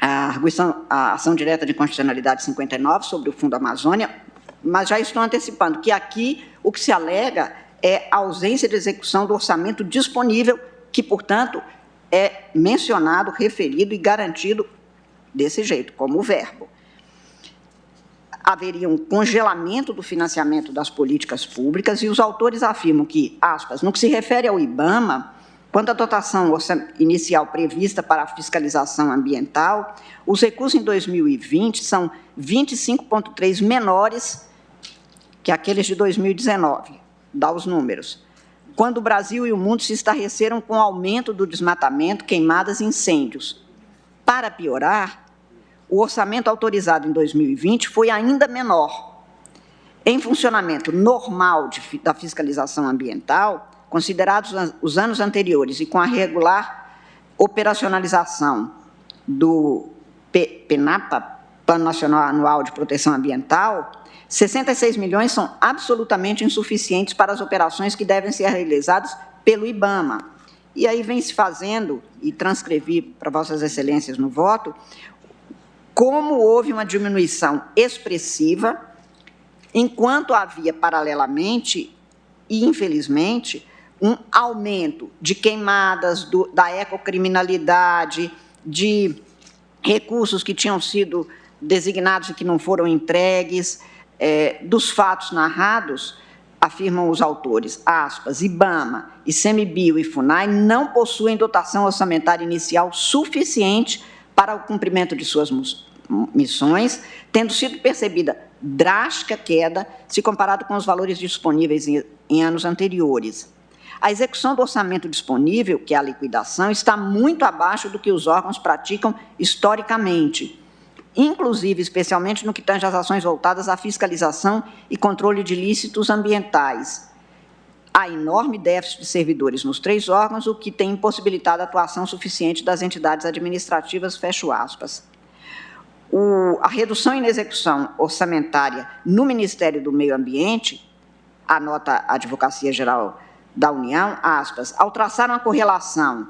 a ação direta de constitucionalidade 59 sobre o Fundo Amazônia, mas já estou antecipando que aqui o que se alega é a ausência de execução do orçamento disponível, que, portanto, é mencionado, referido e garantido desse jeito, como verbo. Haveria um congelamento do financiamento das políticas públicas e os autores afirmam que, aspas, no que se refere ao IBAMA, quanto à dotação inicial prevista para a fiscalização ambiental, os recursos em 2020 são 25,3 menores que aqueles de 2019, dá os números, quando o Brasil e o mundo se estarreceram com o aumento do desmatamento, queimadas e incêndios. Para piorar, o orçamento autorizado em 2020 foi ainda menor. Em funcionamento normal da fiscalização ambiental, considerados os anos anteriores e com a regular operacionalização do PNAPA, Plano Nacional Anual de Proteção Ambiental, 66 milhões são absolutamente insuficientes para as operações que devem ser realizadas pelo IBAMA. E aí vem se fazendo, e transcrevi para Vossas Excelências no voto, como houve uma diminuição expressiva, enquanto havia, paralelamente, e infelizmente, um aumento de queimadas, da ecocriminalidade, de recursos que tinham sido designados e que não foram entregues, dos fatos narrados, afirmam os autores, aspas, IBAMA, ICMBio e FUNAI não possuem dotação orçamentária inicial suficiente para o cumprimento de suas missões, tendo sido percebida drástica queda se comparado com os valores disponíveis em anos anteriores. A execução do orçamento disponível, que é a liquidação, está muito abaixo do que os órgãos praticam historicamente, inclusive, especialmente no que tange às ações voltadas à fiscalização e controle de ilícitos ambientais. Há enorme déficit de servidores nos 3 órgãos, o que tem impossibilitado a atuação suficiente das entidades administrativas, fecho aspas. A redução em execução orçamentária no Ministério do Meio Ambiente, anota a Advocacia Geral da União, aspas, ao traçar uma correlação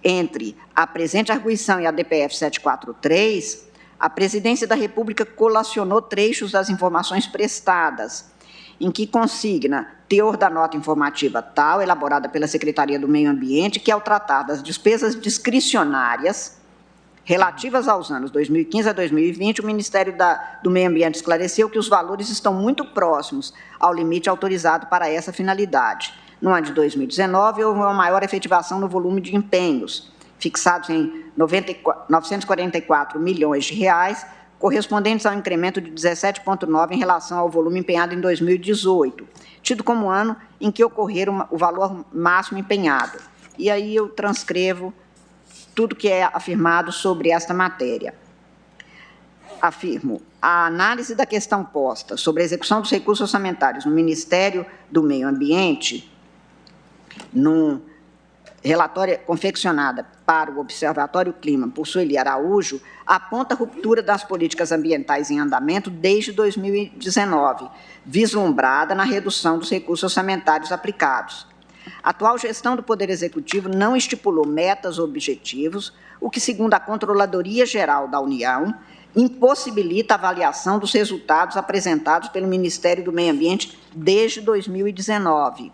entre a presente arguição e a DPF 743, a Presidência da República colacionou trechos das informações prestadas, em que consigna teor da nota informativa tal, elaborada pela Secretaria do Meio Ambiente, que, ao tratar das despesas discricionárias relativas aos anos 2015 a 2020, o Ministério do Meio Ambiente esclareceu que os valores estão muito próximos ao limite autorizado para essa finalidade. No ano de 2019, houve uma maior efetivação no volume de empenhos, fixados em 944 milhões de reais, correspondentes ao incremento de 17,9% em relação ao volume empenhado em 2018, tido como ano em que ocorreram o valor máximo empenhado. E aí eu transcrevo tudo que é afirmado sobre esta matéria. Afirmo, a análise da questão posta sobre a execução dos recursos orçamentários no Ministério do Meio Ambiente, num relatório confeccionada para o Observatório Clima por Sueli Araújo, aponta a ruptura das políticas ambientais em andamento desde 2019, vislumbrada na redução dos recursos orçamentários aplicados. A atual gestão do Poder Executivo não estipulou metas ou objetivos, o que, segundo a Controladoria Geral da União, impossibilita a avaliação dos resultados apresentados pelo Ministério do Meio Ambiente desde 2019.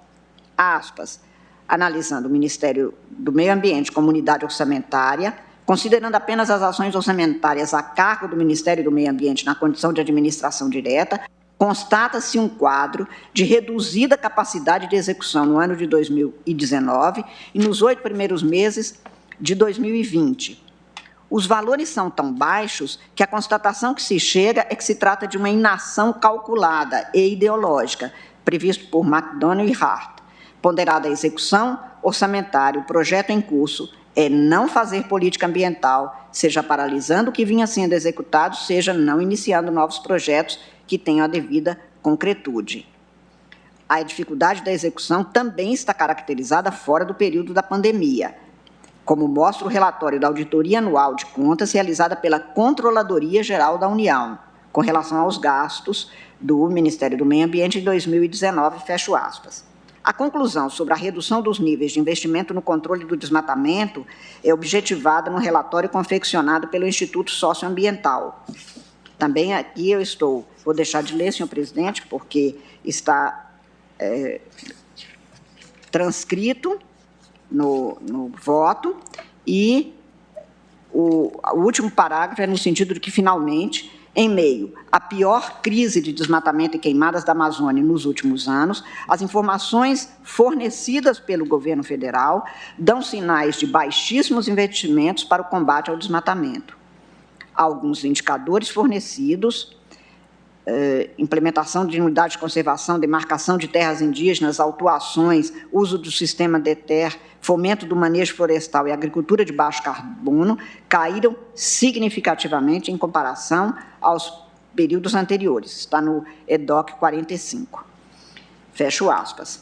Aspas, analisando o Ministério do Meio Ambiente como unidade orçamentária, considerando apenas as ações orçamentárias a cargo do Ministério do Meio Ambiente na condição de administração direta, constata-se um quadro de reduzida capacidade de execução no ano de 2019 e nos 8 primeiros meses de 2020. Os valores são tão baixos que a constatação que se chega é que se trata de uma inação calculada e ideológica, previsto por McDonnell e Hart. Ponderada a execução orçamentária, o projeto em curso é não fazer política ambiental, seja paralisando o que vinha sendo executado, seja não iniciando novos projetos que tenham a devida concretude. A dificuldade da execução também está caracterizada fora do período da pandemia, como mostra o relatório da Auditoria Anual de Contas realizada pela Controladoria Geral da União, com relação aos gastos do Ministério do Meio Ambiente em 2019, fecho aspas. A conclusão sobre a redução dos níveis de investimento no controle do desmatamento é objetivada no relatório confeccionado pelo Instituto Socioambiental. Também aqui vou deixar de ler, senhor presidente, porque está transcrito no voto, e o último parágrafo é no sentido de que, finalmente, em meio à pior crise de desmatamento e queimadas da Amazônia nos últimos anos, as informações fornecidas pelo governo federal dão sinais de baixíssimos investimentos para o combate ao desmatamento. Alguns indicadores fornecidos, implementação de unidades de conservação, demarcação de terras indígenas, autuações, uso do sistema DETER, fomento do manejo florestal e agricultura de baixo carbono, caíram significativamente em comparação aos períodos anteriores. Está no EDOC 45. Fecho aspas.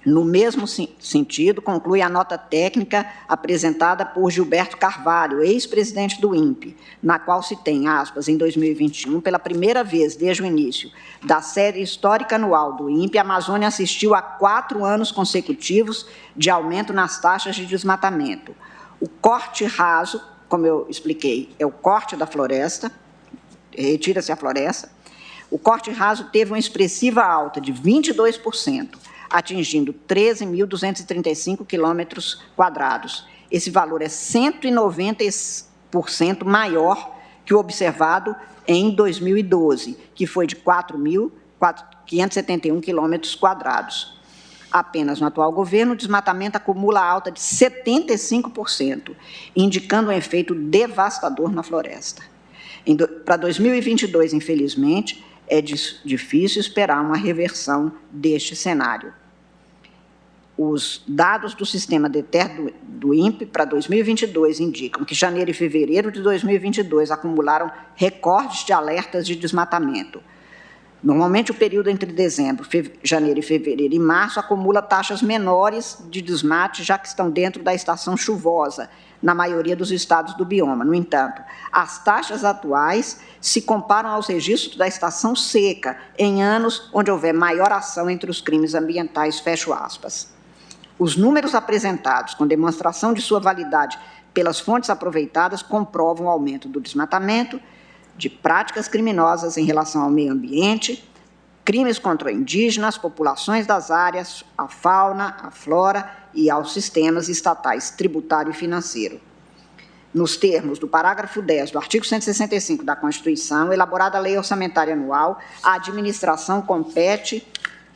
No mesmo sentido, conclui a nota técnica apresentada por Gilberto Carvalho, ex-presidente do INPE, na qual se tem, aspas, em 2021, pela primeira vez desde o início da série histórica anual do INPE, a Amazônia assistiu a 4 anos consecutivos de aumento nas taxas de desmatamento. O corte raso, como eu expliquei, é o corte da floresta, retira-se a floresta. O corte raso teve uma expressiva alta de 22%, atingindo 13.235 quilômetros quadrados. Esse valor é 190% maior que o observado em 2012, que foi de 4.571 quilômetros quadrados. Apenas no atual governo, o desmatamento acumula alta de 75%, indicando um efeito devastador na floresta. Para 2022, infelizmente, é difícil esperar uma reversão deste cenário. Os dados do sistema DETER do INPE para 2022 indicam que janeiro e fevereiro de 2022 acumularam recordes de alertas de desmatamento. Normalmente, o período entre janeiro e fevereiro e março acumula taxas menores de desmate, já que estão dentro da estação chuvosa, na maioria dos estados do bioma. No entanto, as taxas atuais se comparam aos registros da estação seca, em anos onde houver maior ação entre os crimes ambientais, fecho aspas. Os números apresentados, com demonstração de sua validade pelas fontes aproveitadas, comprovam o aumento do desmatamento, de práticas criminosas em relação ao meio ambiente, crimes contra indígenas, populações das áreas, a fauna, a flora e aos sistemas estatais tributário e financeiro. Nos termos do parágrafo 10 do artigo 165 da Constituição, elaborada a Lei Orçamentária Anual, a administração compete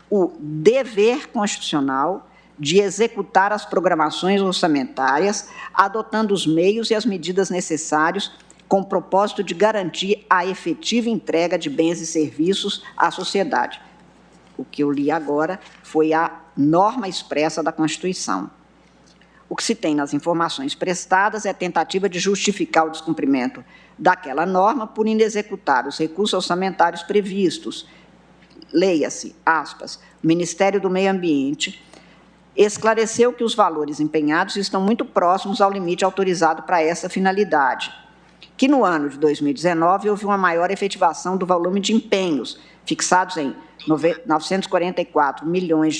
o dever constitucional de executar as programações orçamentárias, adotando os meios e as medidas necessários com o propósito de garantir a efetiva entrega de bens e serviços à sociedade. O que eu li agora foi a norma expressa da Constituição. O que se tem nas informações prestadas é a tentativa de justificar o descumprimento daquela norma por inexecutar os recursos orçamentários previstos. Leia-se, aspas, o Ministério do Meio Ambiente esclareceu que os valores empenhados estão muito próximos ao limite autorizado para essa finalidade, que no ano de 2019 houve uma maior efetivação do volume de empenhos, fixados em R$ 944 milhões,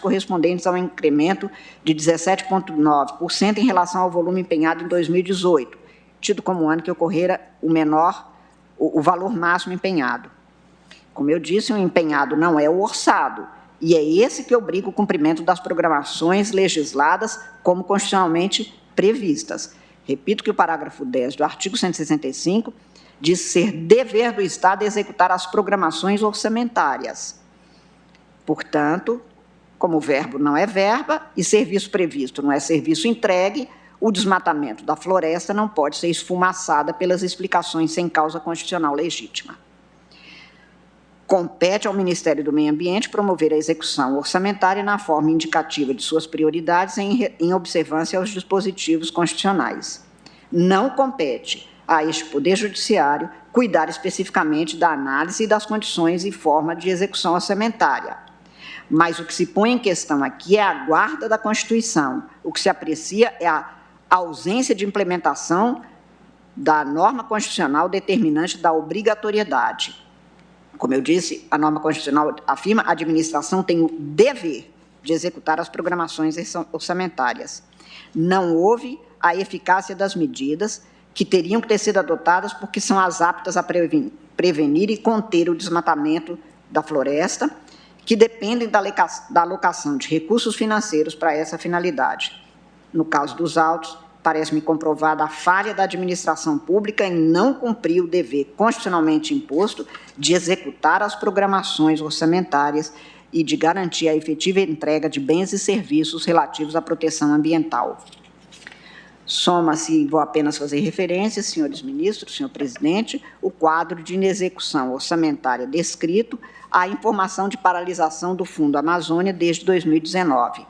correspondentes ao incremento de 17,9% em relação ao volume empenhado em 2018, tido como ano que ocorrera o valor máximo empenhado. Como eu disse, o empenhado não é o orçado, e é esse que obriga o cumprimento das programações legisladas como constitucionalmente previstas. Repito que o parágrafo 10 do artigo 165 diz ser dever do Estado executar as programações orçamentárias. Portanto, como o verbo não é verba e serviço previsto não é serviço entregue, o desmatamento da floresta não pode ser esfumaçada pelas explicações sem causa constitucional legítima. Compete ao Ministério do Meio Ambiente promover a execução orçamentária na forma indicativa de suas prioridades em observância aos dispositivos constitucionais. Não compete a este Poder Judiciário cuidar especificamente da análise das condições e forma de execução orçamentária. Mas o que se põe em questão aqui é a guarda da Constituição. O que se aprecia é a ausência de implementação da norma constitucional determinante da obrigatoriedade. Como eu disse, a norma constitucional afirma que a administração tem o dever de executar as programações orçamentárias. Não houve a eficácia das medidas que teriam que ter sido adotadas porque são as aptas a prevenir e conter o desmatamento da floresta, que dependem da alocação de recursos financeiros para essa finalidade. No caso dos autos, parece-me comprovada a falha da administração pública em não cumprir o dever constitucionalmente imposto de executar as programações orçamentárias e de garantir a efetiva entrega de bens e serviços relativos à proteção ambiental. Soma-se, vou apenas fazer referência, senhores ministros, senhor presidente, o quadro de inexecução orçamentária descrito à informação de paralisação do Fundo Amazônia desde 2019.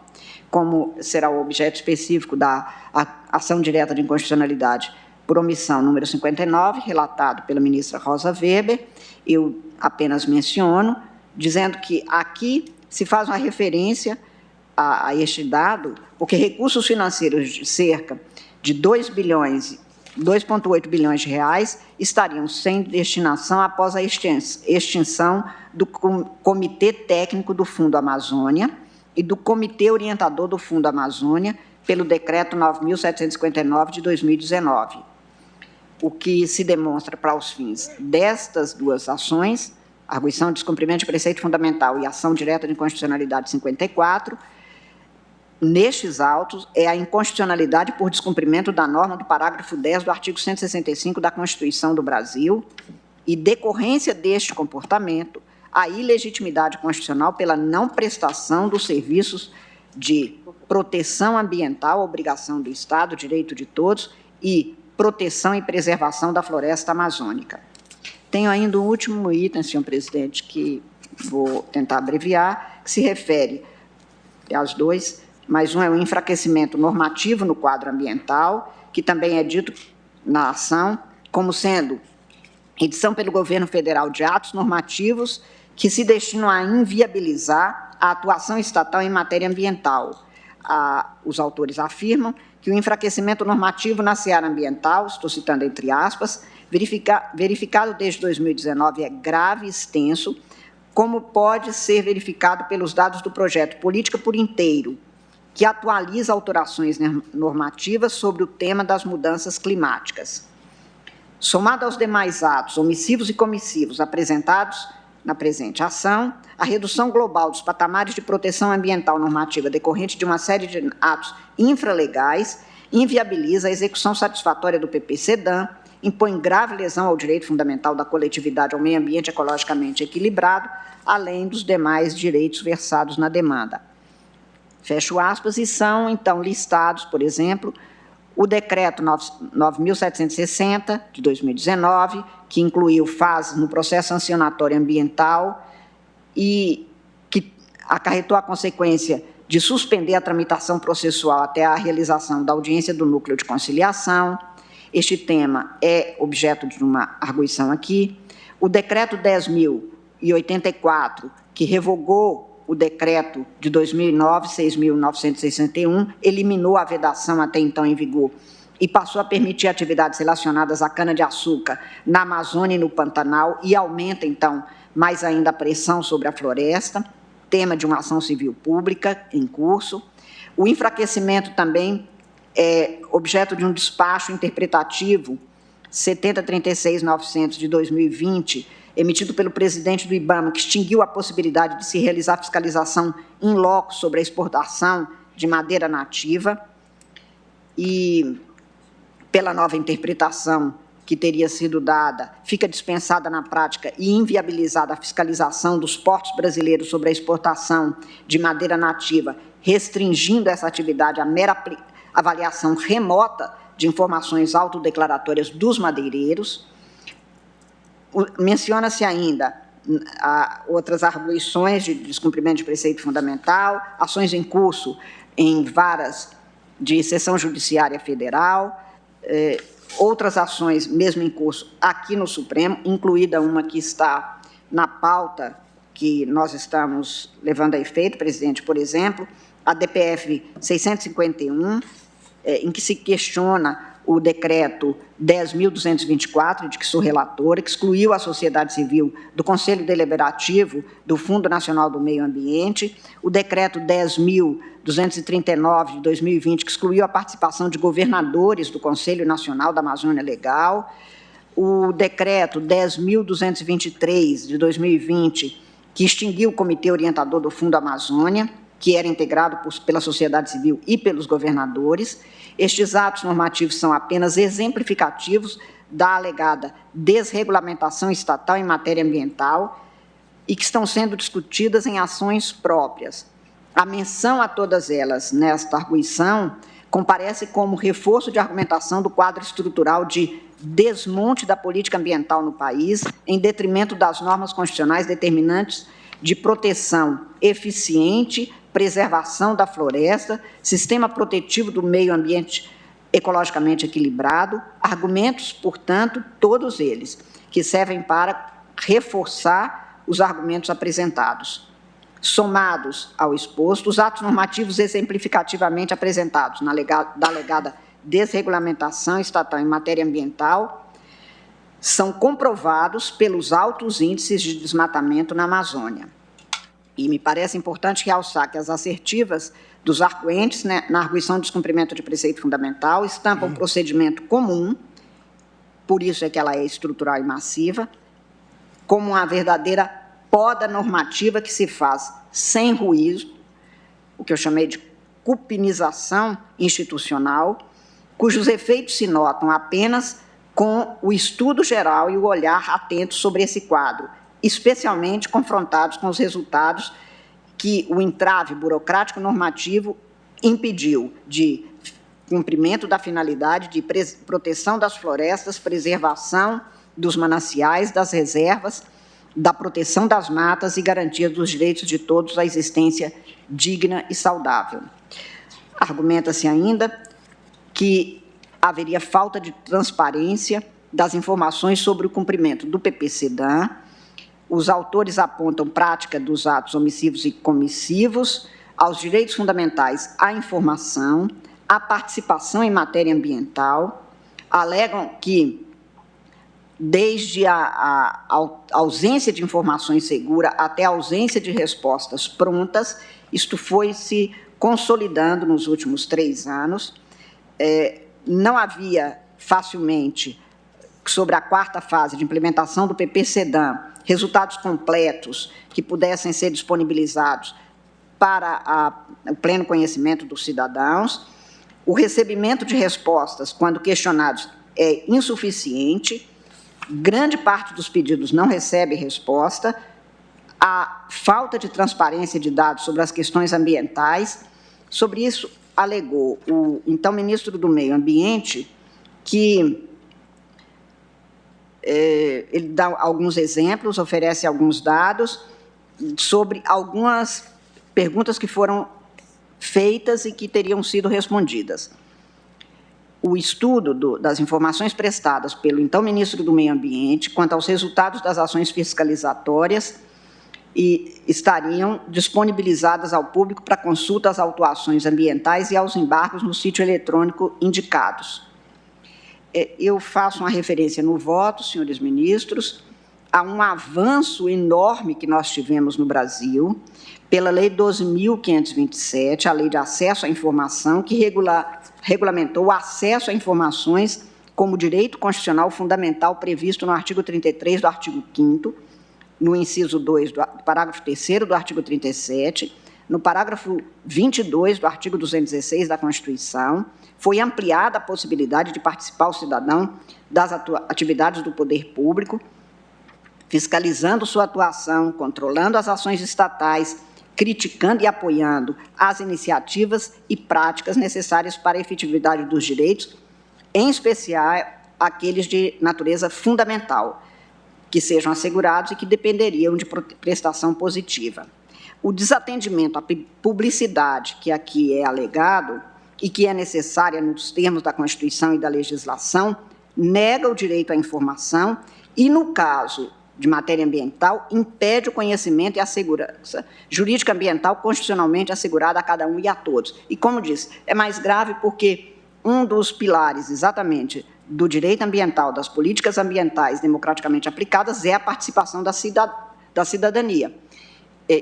Como será o objeto específico da ação direta de inconstitucionalidade por omissão número 59, relatado pela ministra Rosa Weber, eu apenas menciono, dizendo que aqui se faz uma referência a este dado, porque recursos financeiros de cerca de 2,8 bilhões de reais estariam sem destinação após a extinção do Comitê Técnico do Fundo Amazônia e do Comitê Orientador do Fundo Amazônia, pelo Decreto 9.759 de 2019. O que se demonstra para os fins destas duas ações, arguição de descumprimento de preceito fundamental e ação direta de inconstitucionalidade 54, nestes autos, é a inconstitucionalidade por descumprimento da norma do parágrafo 10 do artigo 165 da Constituição do Brasil e decorrência deste comportamento, a ilegitimidade constitucional pela não prestação dos serviços de proteção ambiental, obrigação do Estado, direito de todos, e proteção e preservação da floresta amazônica. Tenho ainda um último item, senhor presidente, que vou tentar abreviar, que se refere aos dois, mas um é o enfraquecimento normativo no quadro ambiental, que também é dito na ação como sendo edição pelo governo federal de atos normativos que se destinam a inviabilizar a atuação estatal em matéria ambiental. Os autores afirmam que o enfraquecimento normativo na seara ambiental, estou citando entre aspas, verificado desde 2019 é grave e extenso, como pode ser verificado pelos dados do projeto Política por Inteiro, que atualiza alterações normativas sobre o tema das mudanças climáticas. Somado aos demais atos omissivos e comissivos apresentados na presente ação, a redução global dos patamares de proteção ambiental normativa decorrente de uma série de atos infralegais inviabiliza a execução satisfatória do PPCDAM, impõe grave lesão ao direito fundamental da coletividade ao meio ambiente ecologicamente equilibrado, além dos demais direitos versados na demanda. Fecho aspas, e são, então, listados, por exemplo, o Decreto 9.760, de 2019, que incluiu fases no processo sancionatório ambiental e que acarretou a consequência de suspender a tramitação processual até a realização da audiência do núcleo de conciliação. Este tema é objeto de uma arguição aqui. O Decreto 10.084, que revogou o decreto de 2009, 6.961, eliminou a vedação até então em vigor e passou a permitir atividades relacionadas à cana-de-açúcar na Amazônia e no Pantanal e aumenta, então, mais ainda a pressão sobre a floresta, tema de uma ação civil pública em curso. O enfraquecimento também é objeto de um despacho interpretativo 7036.900 de 2020, emitido pelo presidente do IBAMA, que extinguiu a possibilidade de se realizar fiscalização in loco sobre a exportação de madeira nativa, e, pela nova interpretação que teria sido dada, fica dispensada na prática e inviabilizada a fiscalização dos portos brasileiros sobre a exportação de madeira nativa, restringindo essa atividade à mera avaliação remota de informações autodeclaratórias dos madeireiros. Menciona-se ainda outras arguições de descumprimento de preceito fundamental, ações em curso em varas de seção judiciária federal, outras ações mesmo em curso aqui no Supremo, incluída uma que está na pauta que nós estamos levando a efeito, presidente, por exemplo, a DPF 651, em que se questiona o decreto 10.224, de que sou relatora, que excluiu a sociedade civil do Conselho Deliberativo do Fundo Nacional do Meio Ambiente, o decreto 10.239, de 2020, que excluiu a participação de governadores do Conselho Nacional da Amazônia Legal, o decreto 10.223, de 2020, que extinguiu o Comitê Orientador do Fundo Amazônia, que era integrado pela sociedade civil e pelos governadores. Estes atos normativos são apenas exemplificativos da alegada desregulamentação estatal em matéria ambiental e que estão sendo discutidas em ações próprias. A menção a todas elas nesta arguição comparece como reforço de argumentação do quadro estrutural de desmonte da política ambiental no país, em detrimento das normas constitucionais determinantes de proteção eficiente, preservação da floresta, sistema protetivo do meio ambiente ecologicamente equilibrado, argumentos, portanto, todos eles, que servem para reforçar os argumentos apresentados. Somados ao exposto, os atos normativos exemplificativamente apresentados da alegada desregulamentação estatal em matéria ambiental são comprovados pelos altos índices de desmatamento na Amazônia. E me parece importante realçar que as assertivas dos arguentes, na arguição de descumprimento de preceito fundamental, estampam um procedimento comum, por isso é que ela é estrutural e massiva, como uma verdadeira poda normativa que se faz sem ruído, o que eu chamei de cupinização institucional, cujos efeitos se notam apenas com o estudo geral e o olhar atento sobre esse quadro, especialmente confrontados com os resultados que o entrave burocrático normativo impediu de cumprimento da finalidade de proteção das florestas, preservação dos mananciais, das reservas, da proteção das matas e garantia dos direitos de todos à existência digna e saudável. Argumenta-se ainda que haveria falta de transparência das informações sobre o cumprimento do PPCDAM, os autores apontam prática dos atos omissivos e comissivos, aos direitos fundamentais à informação, à participação em matéria ambiental, alegam que, desde a ausência de informações seguras até a ausência de respostas prontas, isto foi se consolidando nos últimos 3 anos. Não havia facilmente, sobre a 4ª fase de implementação do PP-SEDAM, resultados completos que pudessem ser disponibilizados para o pleno conhecimento dos cidadãos. O recebimento de respostas, quando questionados, é insuficiente. Grande parte dos pedidos não recebe resposta. A falta de transparência de dados sobre as questões ambientais. Sobre isso, alegou o então ministro do Meio Ambiente que ele dá alguns exemplos, oferece alguns dados sobre algumas perguntas que foram feitas e que teriam sido respondidas. O estudo das informações prestadas pelo então ministro do Meio Ambiente quanto aos resultados das ações fiscalizatórias e estariam disponibilizadas ao público para consulta às autuações ambientais e aos embargos no sítio eletrônico indicados. Eu faço uma referência no voto, senhores ministros, a um avanço enorme que nós tivemos no Brasil, pela Lei 12.527, a Lei de Acesso à Informação, que regulamentou o acesso a informações como direito constitucional fundamental previsto no artigo 33 do artigo 5º, no inciso 2 do parágrafo 3º do artigo 37, no parágrafo 22 do artigo 216 da Constituição. Foi ampliada a possibilidade de participar o cidadão das atividades do poder público, fiscalizando sua atuação, controlando as ações estatais, criticando e apoiando as iniciativas e práticas necessárias para a efetividade dos direitos, em especial aqueles de natureza fundamental, que sejam assegurados e que dependeriam de prestação positiva. O desatendimento à publicidade, que aqui é alegado, e que é necessária nos termos da Constituição e da legislação, nega o direito à informação e, no caso de matéria ambiental, impede o conhecimento e a segurança jurídica ambiental constitucionalmente assegurada a cada um e a todos. E, como disse, é mais grave porque um dos pilares, exatamente, do direito ambiental, das políticas ambientais democraticamente aplicadas, é a participação da cidadania.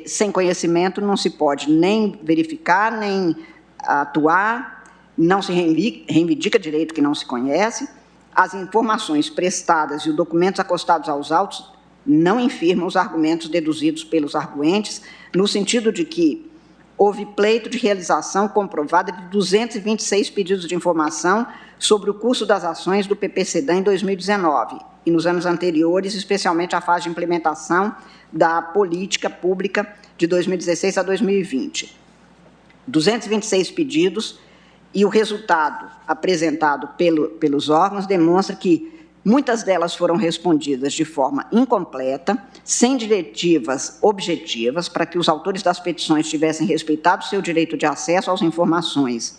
Sem conhecimento não se pode nem verificar, nem atuar, não se reivindica direito que não se conhece, as informações prestadas e os documentos acostados aos autos não infirmam os argumentos deduzidos pelos arguentes, no sentido de que houve pleito de realização comprovada de 226 pedidos de informação sobre o curso das ações do PP-SEDAM em 2019 e nos anos anteriores, especialmente a fase de implementação da política pública de 2016 a 2020. 226 pedidos e o resultado apresentado pelos órgãos demonstra que muitas delas foram respondidas de forma incompleta, sem diretivas objetivas para que os autores das petições tivessem respeitado seu direito de acesso às informações.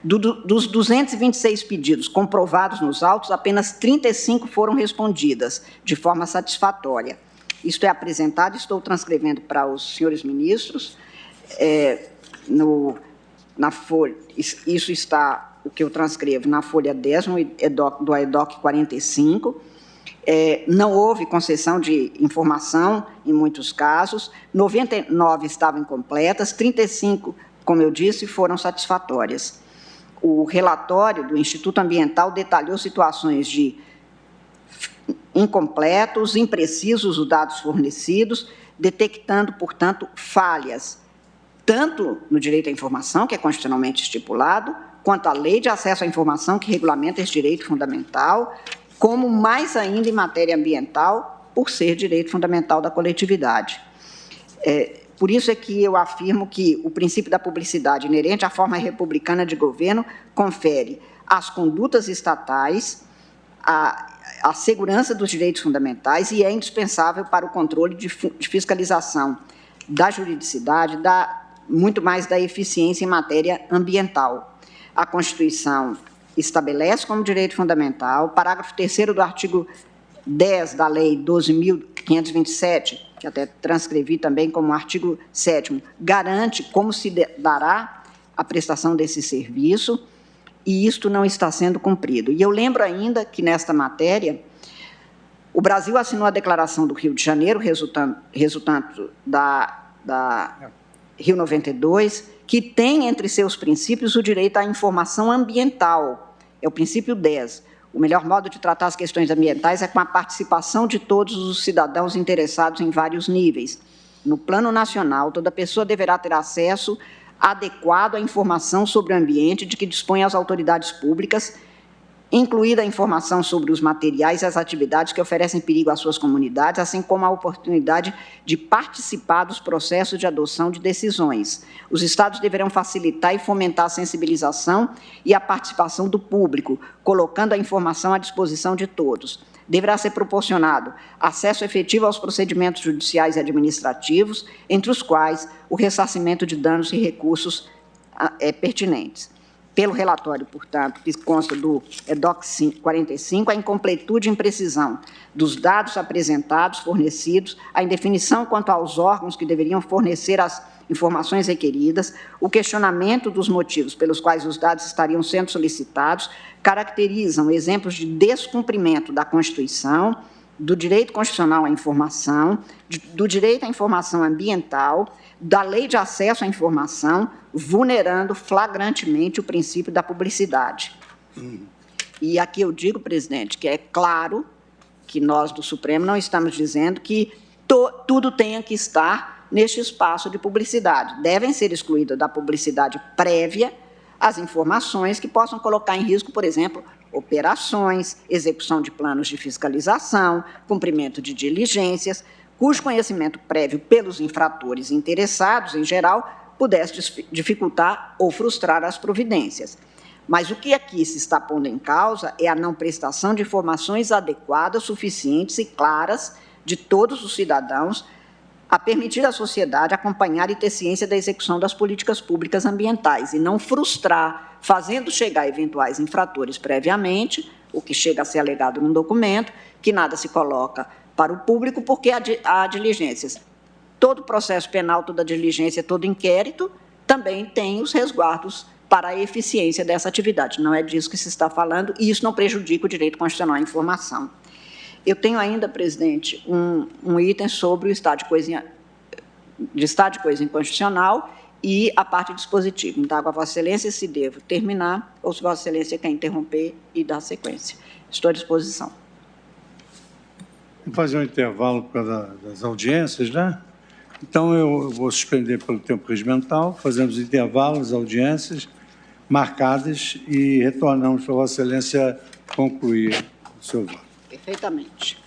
Dos 226 pedidos comprovados nos autos, apenas 35 foram respondidas de forma satisfatória. Isto é apresentado, estou transcrevendo para os senhores ministros, na folha, isso está, o que eu transcrevo, na folha 10, do EDOC 45, não houve concessão de informação em muitos casos, 99 estavam incompletas, 35, como eu disse, foram satisfatórias. O relatório do Instituto Ambiental detalhou situações de incompletos, imprecisos os dados fornecidos, detectando, portanto, falhas, tanto no direito à informação, que é constitucionalmente estipulado, quanto à lei de acesso à informação, que regulamenta esse direito fundamental, como mais ainda em matéria ambiental, por ser direito fundamental da coletividade. Por isso é que eu afirmo que o princípio da publicidade inerente à forma republicana de governo confere às condutas estatais a segurança dos direitos fundamentais e é indispensável para o controle de fiscalização da juridicidade, muito mais da eficiência em matéria ambiental. A Constituição estabelece como direito fundamental, parágrafo 3º do artigo 10 da Lei 12.000 527, que até transcrevi também como artigo 7º, garante como se dará a prestação desse serviço, e isto não está sendo cumprido. E eu lembro ainda que, nesta matéria, o Brasil assinou a Declaração do Rio de Janeiro, resultante da Rio 92, que tem entre seus princípios o direito à informação ambiental, é o princípio 10. O melhor modo de tratar as questões ambientais é com a participação de todos os cidadãos interessados em vários níveis. No plano nacional, toda pessoa deverá ter acesso adequado à informação sobre o ambiente de que dispõem as autoridades públicas, incluída a informação sobre os materiais e as atividades que oferecem perigo às suas comunidades, assim como a oportunidade de participar dos processos de adoção de decisões. Os Estados deverão facilitar e fomentar a sensibilização e a participação do público, colocando a informação à disposição de todos. Deverá ser proporcionado acesso efetivo aos procedimentos judiciais e administrativos, entre os quais o ressarcimento de danos e recursos pertinentes. Pelo relatório, portanto, que consta do DOC 45, a incompletude e imprecisão dos dados apresentados, fornecidos, a indefinição quanto aos órgãos que deveriam fornecer as informações requeridas, o questionamento dos motivos pelos quais os dados estariam sendo solicitados, caracterizam exemplos de descumprimento da Constituição, do direito constitucional à informação, do direito à informação ambiental, da Lei de Acesso à Informação, vulnerando flagrantemente o princípio da publicidade. E aqui eu digo, presidente, que é claro que nós do Supremo não estamos dizendo que tudo tenha que estar neste espaço de publicidade. Devem ser excluídas da publicidade prévia as informações que possam colocar em risco, por exemplo, operações, execução de planos de fiscalização, cumprimento de diligências, cujo conhecimento prévio pelos infratores interessados, em geral, pudesse dificultar ou frustrar as providências. Mas o que aqui se está pondo em causa é a não prestação de informações adequadas, suficientes e claras de todos os cidadãos, a permitir à sociedade acompanhar e ter ciência da execução das políticas públicas ambientais e não frustrar, fazendo chegar eventuais infratores previamente, o que chega a ser alegado num documento, que nada se coloca para o público, porque há diligências. Todo processo penal, toda diligência, todo inquérito, também tem os resguardos para a eficiência dessa atividade. Não é disso que se está falando, e isso não prejudica o direito constitucional à informação. Eu tenho ainda, presidente, um item sobre o estado de coisa inconstitucional e a parte dispositiva. Então, com a Vossa Excelência, se devo terminar, ou se Vossa Excelência quer interromper e dar sequência. Estou à disposição. Vamos fazer um intervalo por causa das audiências, né? Então, eu vou suspender pelo tempo regimental, fazemos intervalos, audiências marcadas e retornamos para Vossa Excelência concluir o seu voto. Perfeitamente.